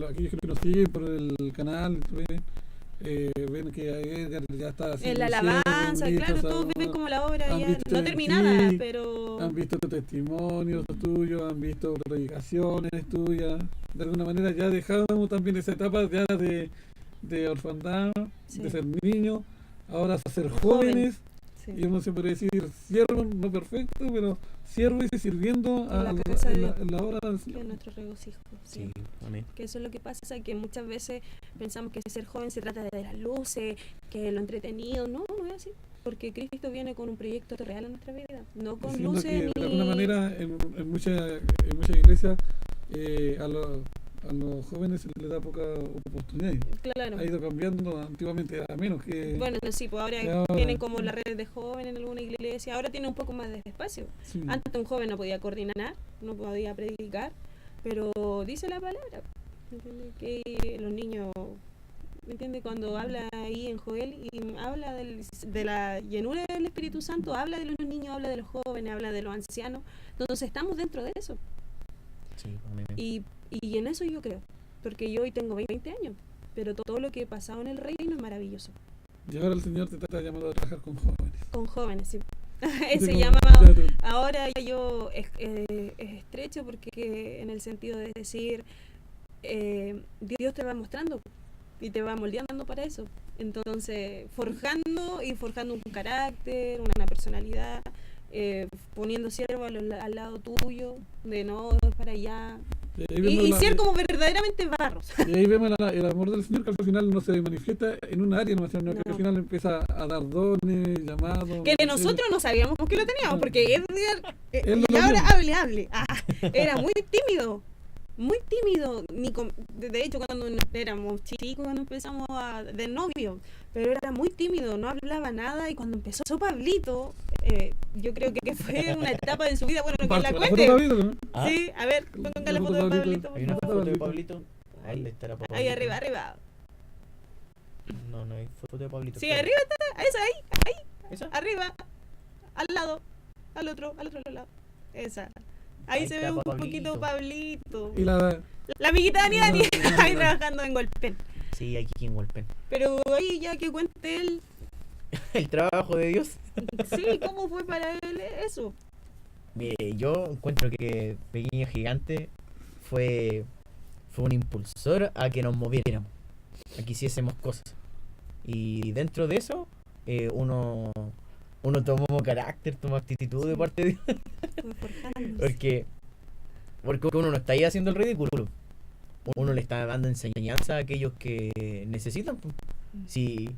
aquellos que nos siguen por el canal ven que Edgar ya está En haciendo la alabanza, cierres, claro, listos, todos ven ahora como la obra han ya visto no en terminada, ti, pero han visto testimonios tuyos, han visto predicaciones tuyas. De alguna manera ya dejamos también esa etapa ya de orfandad, Sí. de ser niños, ahora a ser Joven. jóvenes. sí. Y uno se puede decir siervo, no perfecto, pero siervo y sirviendo En la a casa de Dios. en la obra del que Señor. es nuestro regocijo. Sí. Sí, amén. Que eso es lo que pasa, que muchas veces pensamos que ser joven se trata de las luces, que lo entretenido. No, no es así. Porque Cristo viene con un proyecto real en nuestra vida, no con Diciendo luces que ni... de alguna manera en muchas iglesias a los jóvenes se les da poca oportunidad. Claro. Ha ido cambiando, antiguamente era menos que... Bueno, sí, pues ahora ahora- tienen como las redes de jóvenes en alguna iglesia, ahora tienen un poco más de espacio. sí. Antes un joven no podía coordinar, no podía predicar, pero dice la palabra, ¿me entiende? Que los niños, ¿me entiende? Cuando habla ahí en Joel y habla de la llenura del Espíritu Santo, habla de los niños, habla de los jóvenes, habla de los ancianos, entonces estamos dentro de eso. Sí, amén. Y en eso yo creo, porque yo hoy tengo 20 años, pero todo lo que he pasado en el reino es maravilloso. Y ahora el Señor te está llamando a trabajar con jóvenes. Con jóvenes, sí. Así Se como, llama... ya tú- Ahora yo es estrecho porque en el sentido de decir, Dios te va mostrando y te va moldeando para eso. Entonces, forjando un carácter, una personalidad, poniendo siervo al lado tuyo, de no es para allá. y ahí vemos Y la- ser como verdaderamente barros. y ahí vemos el amor del Señor, que al final no se manifiesta en un área, sino que No. al final empieza a dar dones, llamados. Que de nosotros no sabíamos que lo teníamos, porque Edgar, Él y lo ahora vio. hable. Era muy tímido. De hecho, cuando éramos chicos, cuando empezamos de novio, pero era muy tímido, no hablaba nada. Y cuando empezó Pablito, yo creo que fue una etapa de su vida, bueno, que la Foto de cuente. Pablito, ¿no? Ah, Sí, a ver, ponga la Una foto de foto de Pablito. hay una Foto de foto de Pablito. Pablito. Ahí estará Pablito. Ahí arriba. No hay foto de Pablito. Sí, espera. arriba está, esa ahí, ¿Esa? arriba, al lado, al otro lado. Esa. Ahí Ahí se está ve un Pablito. poquito Pablito. Y la La amiguita Dani No, ahí no. trabajando en Golpen. Sí, aquí en Walpen. Pero ahí ya que cuente él, El trabajo de Dios. sí, ¿cómo fue para él eso? Mire, yo encuentro que Pequeño Gigante fue un impulsor a que nos moviéramos, a que hiciésemos cosas. Y dentro de eso, uno tomó carácter, tomó actitud de parte de Dios. Fue forjándose. Porque uno no está ahí haciendo el ridículo. Uno le está dando enseñanza a aquellos que necesitan. Pues. Si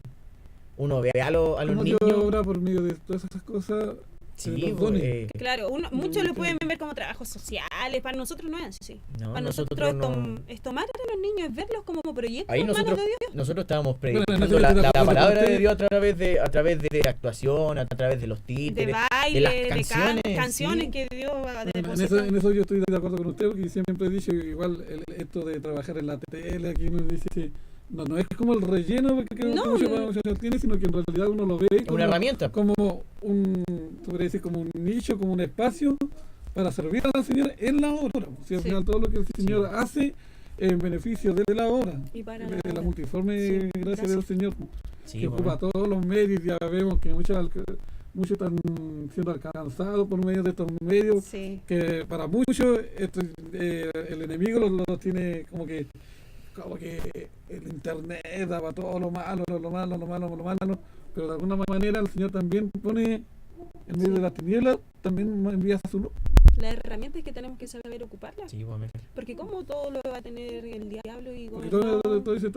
uno ve a los como Dios niños, obra por medio de todas esas cosas. sí, los pues, dones. Claro, muchos lo pueden ver como trabajos sociales, para nosotros no es así. no, Para nosotros es tomar a los niños, es verlos como proyectos ahí en manos de Dios. nosotros estábamos Bueno, predicando en eso yo la estoy de acuerdo palabra con de usted. Dios a través de actuación, a través de los De títeres, baile, las de canciones, canciones sí. que Dios ha Bueno, depositado. en eso yo estoy de acuerdo con usted, porque siempre he dicho igual esto de trabajar en la tele, aquí uno dice que no es como el relleno porque No, mucho tiene, sino que en realidad uno lo ve Es como, una herramienta. como tú podrías decir como un nicho, como un espacio para servir a la Señora en la obra. Si al Sí. final todo lo que el Señor hace en beneficio de la obra, Y para de la obra. multiforme Sí, gracia gracias. del Señor, Sí, que bueno. ocupa todos los medios. Ya vemos que muchos están siendo alcanzados por medio de estos medios, Sí. que para muchos el enemigo los tiene como que el internet daba todo lo malo, pero de alguna manera el Señor también pone en medio Sí. de las tinieblas, también envía su luz. Las herramientas que tenemos que saber ocuparlas. Sí, bueno. Porque como todo lo va a tener el diablo y Porque gobernado. todo esos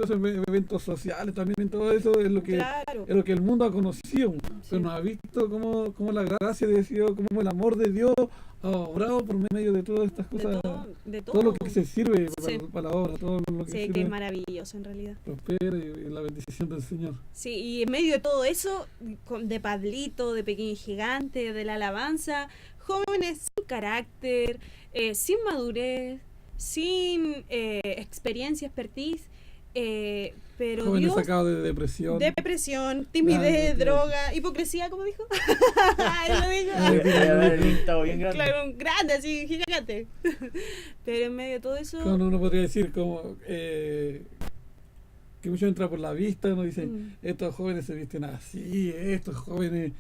eventos sociales, también todo eso es lo que Claro. es lo que el mundo ha conocido, Sí. pero no ha visto cómo la gracia de Dios, cómo el amor de Dios ha obrado por medio de todas estas cosas, De todo lo todo. que se sirve Sí. para la obra, todo lo que Sí, que sirve es maravilloso en realidad. prospera y la bendición del Señor. Sí, y en medio de todo eso, de Pablito, de Pequeño y Gigante, de la alabanza, jóvenes sin carácter, sin madurez, sin experiencia, expertise, pero Jóvenes Dios, sacados de depresión. depresión, timidez, Ah, droga, hipocresía, ¿cómo dijo? Ahí lo dijo. Voy a dar el listado bien grande. Claro, un grande, así, gigante. Pero en medio de todo eso... Cuando uno podría decir que mucho entra por la vista, uno dice, Mm. estos jóvenes se visten así, estos jóvenes...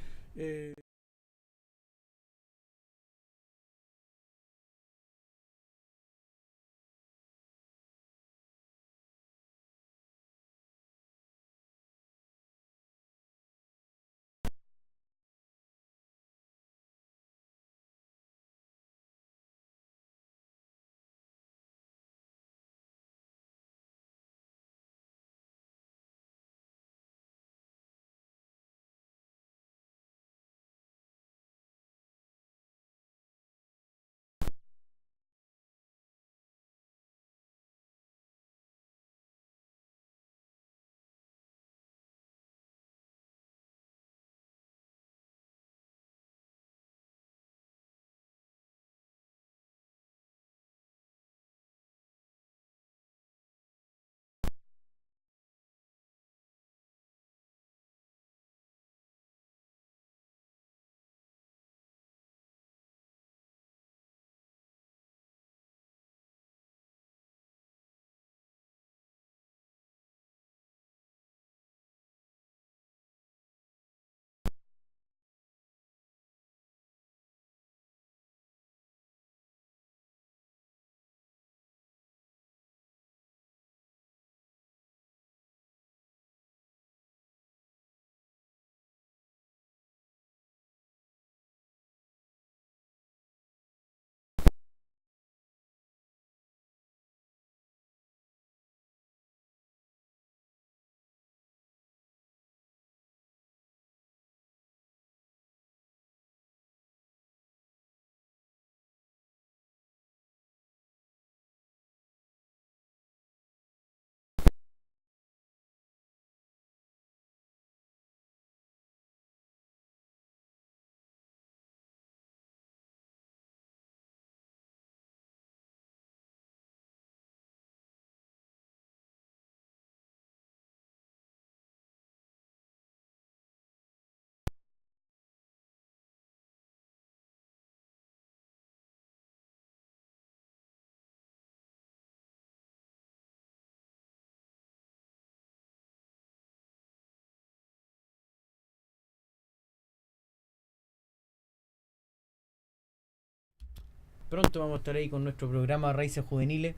Pronto vamos a estar ahí con nuestro programa Raíces Juveniles.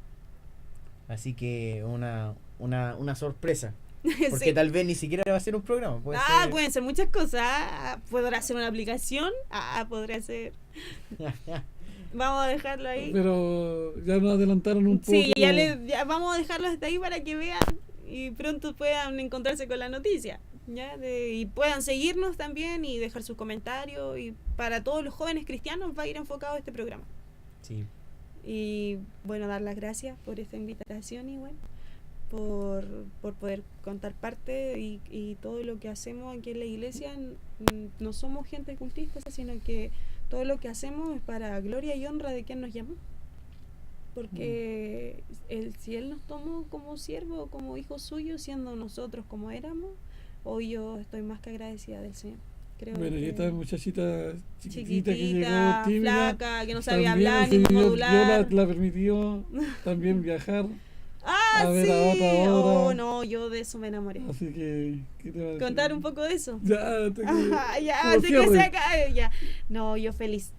Así que una sorpresa. Porque Sí. tal vez ni siquiera va a ser un programa. Puede ser... Pueden ser muchas cosas. Podrá ser una aplicación. Podrá ser. Vamos a dejarlo ahí. Pero ya nos adelantaron un poco. Sí, ya vamos a dejarlo hasta ahí para que vean y pronto puedan encontrarse con la noticia. Y puedan seguirnos también y dejar sus comentarios. Y para todos los jóvenes cristianos va a ir enfocado este programa. Sí. Y bueno, dar las gracias por esta invitación igual. Por poder contar parte y todo lo que hacemos aquí en la iglesia. No somos gente cultista, sino que todo lo que hacemos es para gloria y honra de quien nos llamó, porque si Él nos tomó como siervo, como hijos suyos, siendo nosotros como éramos, hoy yo estoy más que agradecida del Señor. Creo Bueno, y que esta muchachita chiquitita que llegó chiquitita, tímida, flaca, que no sabía también hablar el ni Señor modular. la permitió también viajar a ver sí. a otra obra. Oh, no, yo de eso me enamoré. Así que, ¿qué te va a decir? Contar un poco de eso. Ya, antes que, Ajá, ya, como antes que cierre. se acabe, ya. No, yo feliz.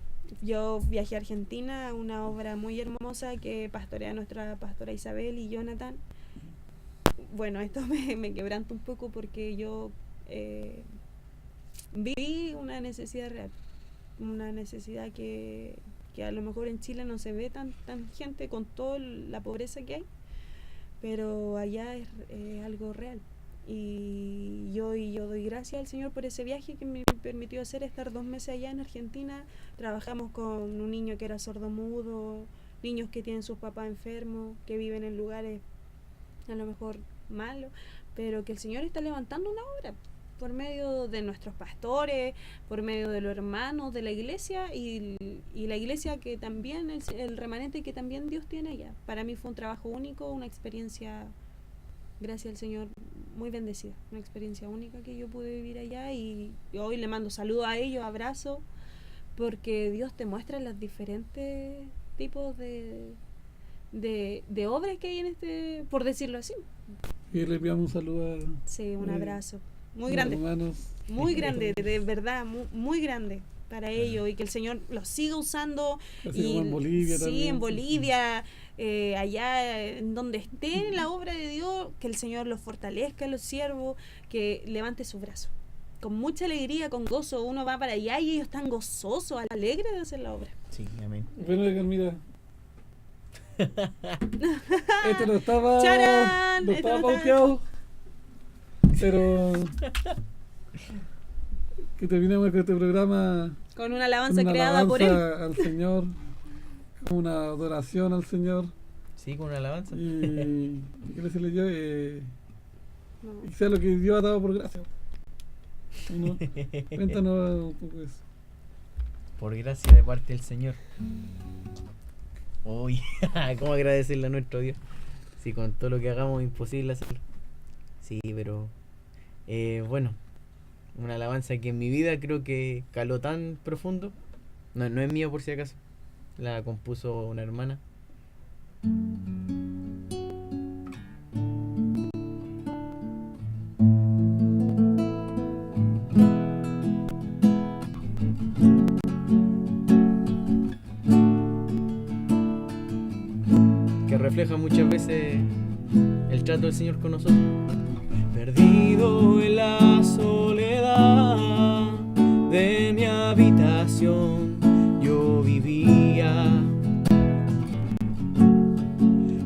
Yo viajé a Argentina, una obra muy hermosa que pastorea nuestra pastora Isabel y Jonathan. Bueno, esto me quebranta un poco porque yo vi una necesidad real, una necesidad que a lo mejor en Chile no se ve tan gente con toda la pobreza que hay, pero allá es algo real. Y yo doy gracias al Señor por ese viaje que me permitió estar 2 meses allá en Argentina. Trabajamos con un niño que era sordomudo, niños que tienen sus papás enfermos, que viven en lugares a lo mejor malos, pero que el Señor está levantando una obra por medio de nuestros pastores, por medio de los hermanos de la iglesia y la iglesia que también, el remanente que también Dios tiene allá. Para mí fue un trabajo único, una experiencia, gracias al Señor, muy bendecida, una experiencia única que yo pude vivir allá y hoy le mando saludos a ellos, abrazos, porque Dios te muestra los diferentes tipos de obras que hay en este, por decirlo así. Y le enviamos un saludo a Sí, un Eh, abrazo muy los grande, hermanos. muy grande, de verdad, muy grande para ellos y que el Señor los siga usando. Así Y como en Bolivia sí, también. en Bolivia, allá en donde estén en la obra de Dios, que el Señor los fortalezca, los siervos, que levante su brazo. Con mucha alegría, con gozo, uno va para allá y ellos están gozosos, alegres de hacer la obra. Sí, amén. Bueno, Edgar, mira. Esto no estaba, ¡Charán! no Esto estaba no estaba- pauteado. Pero que terminemos con este programa Con una con alabanza una creada por él. alabanza al Señor, con una adoración al Señor. Sí, con una alabanza. Y ¿qué decirle yo? No. Y sea lo que Dios ha dado por gracia. ¿No? Cuéntanos un poco eso. Por gracia de parte del Señor. Uy, ¿cómo agradecerle a nuestro Dios? Si con todo lo que hagamos es imposible hacerlo. Sí, pero bueno, una alabanza que en mi vida creo que caló tan profundo. No es mía por si acaso. La compuso una hermana. Que refleja muchas veces el trato del Señor con nosotros. Perdido en la soledad de mi habitación, yo vivía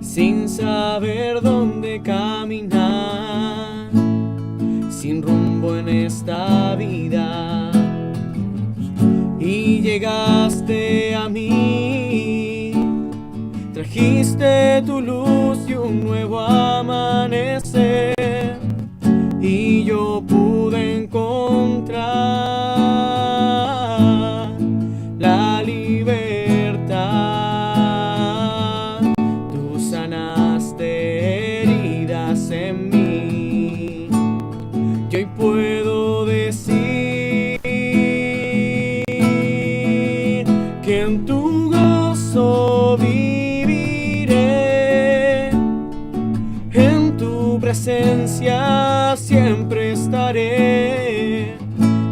sin saber dónde caminar, sin rumbo en esta vida. Y llegaste a mí, trajiste tu luz y un nuevo amanecer, y yo pude encontrar la libertad. Tú sanaste heridas en mí, y hoy puedo decir que en tu gozo viviré, en tu presencia siempre estaré.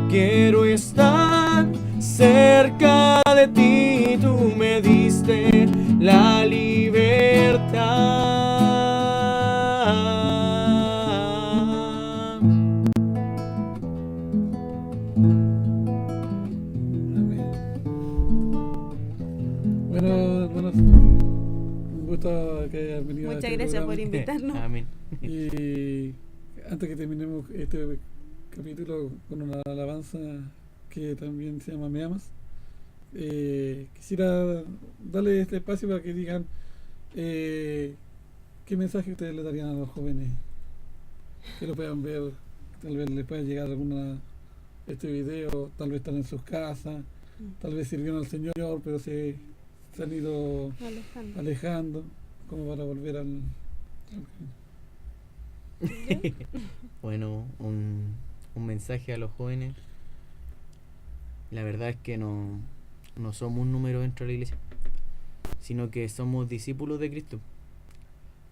Quiero estar cerca de ti, tú me diste la libertad. Amén. Bueno, hermanos, un gusto que hayan venido a Muchas este gracias por programa. invitarnos. Amén. Y antes que terminemos este capítulo con una alabanza que también se llama Me Amas, quisiera darle este espacio para que digan qué mensaje ustedes le darían a los jóvenes que lo puedan ver, tal vez les pueda llegar este video, tal vez están en sus casas, tal vez sirvieron al Señor pero se han ido Alejandro. alejando como para volver al Bueno, un mensaje a los jóvenes. La verdad es que no somos un número dentro de la iglesia, sino que somos discípulos de Cristo,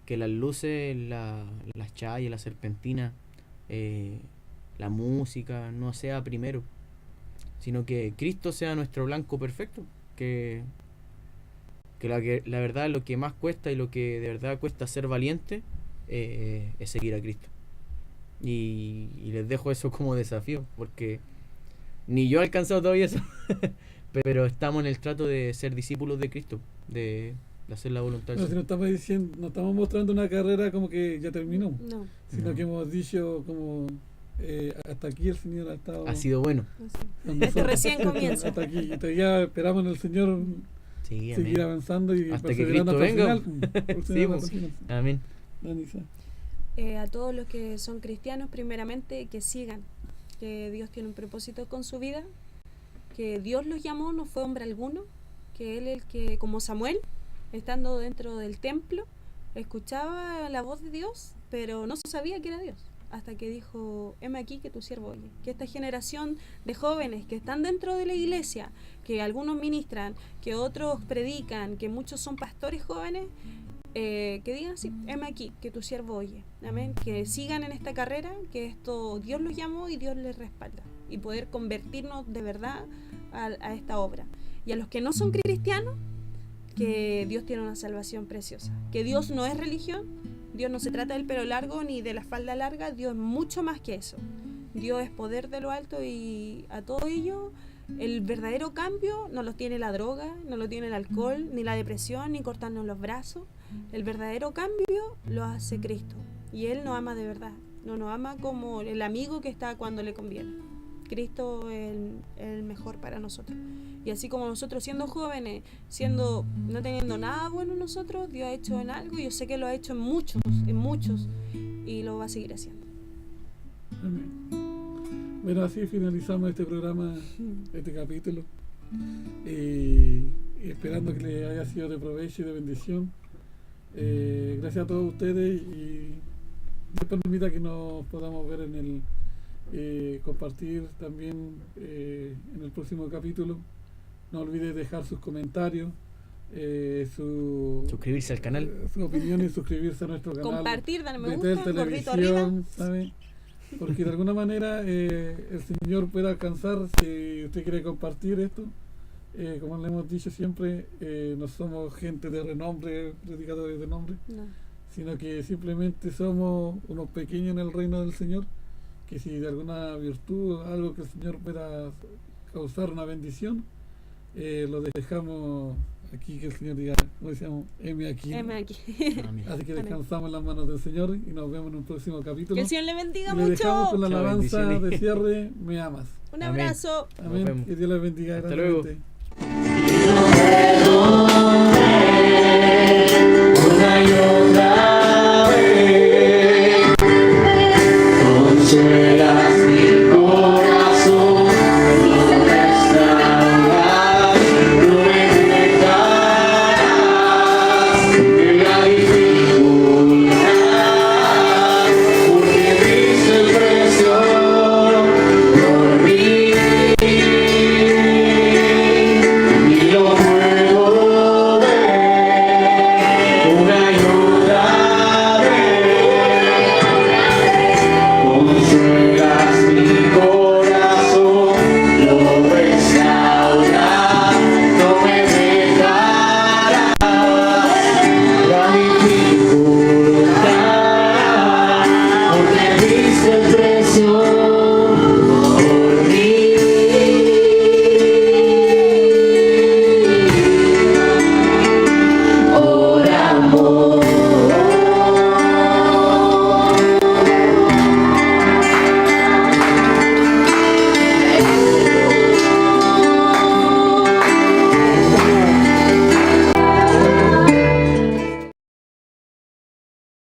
que las luces, las chayas, la serpentina, la música no sea primero, sino que Cristo sea nuestro blanco perfecto, que la verdad lo que más cuesta y lo que de verdad cuesta ser valiente es seguir a Cristo. Y les dejo eso como desafío, porque ni yo he alcanzado todavía eso, pero estamos en el trato de ser discípulos de Cristo, de hacer la voluntad del No, si no Señor. estamos diciendo, no estamos mostrando una carrera como que ya terminó, No, sino No. que hemos dicho como hasta aquí el Señor ha estado Ha sido bueno. no sé. con nosotros. Recién comienza. Hasta aquí. Y todavía esperamos en el Señor Sí, seguir amén. avanzando y Hasta que perseverando Cristo hasta el venga. final. Perseverando Sí, hasta pues. el final. Amén. Danisa. A todos los que son cristianos, primeramente, que sigan, que Dios tiene un propósito con su vida, que Dios los llamó, no fue hombre alguno, que Él el que, como Samuel, estando dentro del templo, escuchaba la voz de Dios, pero no sabía que era Dios, hasta que dijo, heme aquí que tu siervo oye. Que esta generación de jóvenes que están dentro de la iglesia, que algunos ministran, que otros predican, que muchos son pastores jóvenes, que digan así, heme aquí, que tu siervo oye. Amén. Que sigan en esta carrera, que esto Dios los llamó y Dios les respalda. Y poder convertirnos de verdad a esta obra. Y a los que no son cristianos, que Dios tiene una salvación preciosa. Que Dios no es religión, Dios no se trata del pelo largo ni de la falda larga, Dios es mucho más que eso. Dios es poder de lo alto y a todo ello el verdadero cambio no lo tiene la droga, no lo tiene el alcohol, ni la depresión, ni cortarnos los brazos. El verdadero cambio lo hace Cristo y Él nos ama de verdad, no nos ama como el amigo que está cuando le conviene. Cristo es el mejor para nosotros. Y así como nosotros siendo jóvenes, no teniendo nada bueno en nosotros, Dios ha hecho en algo, y yo sé que lo ha hecho en muchos, y lo va a seguir haciendo. Amén. Bueno, así finalizamos este programa, este capítulo. Y esperando que les haya sido de provecho y de bendición. Gracias a todos ustedes y Dios permita que nos podamos ver en el compartir también en el próximo capítulo. No olvides dejar sus comentarios, Suscribirse al canal. sus opiniones, suscribirse a nuestro canal, Compartir, darle me meter gusta, gorrito arriba. televisión, ¿sabe? Porque de alguna manera el Señor puede alcanzar, si usted quiere compartir esto. Como le hemos dicho siempre, no somos gente de renombre, predicadores de nombre, No. sino que simplemente somos unos pequeños en el reino del Señor, que si de alguna virtud, algo que el Señor pueda causar una bendición, lo dejamos aquí, que el Señor diga, como decíamos, heme aquí. Heme aquí. Amén. Así que Amén. descansamos en las manos del Señor y nos vemos en un próximo capítulo. Que el Señor le bendiga Y le dejamos con mucho. la Chao, alabanza bendiciones. de cierre, me amas. Un Amén. abrazo. Nos Amén. vemos. Que Dios les bendiga. Hasta luego. grandemente. Una y otra vez consuelas mi corazón, lo restauras, no me dejarás en la dificultad, porque diste el precio por mí y lo puedo ver una y otra vez. Consuelas mi corazón, lo restauras, no me dejarás la dificultad, porque diste el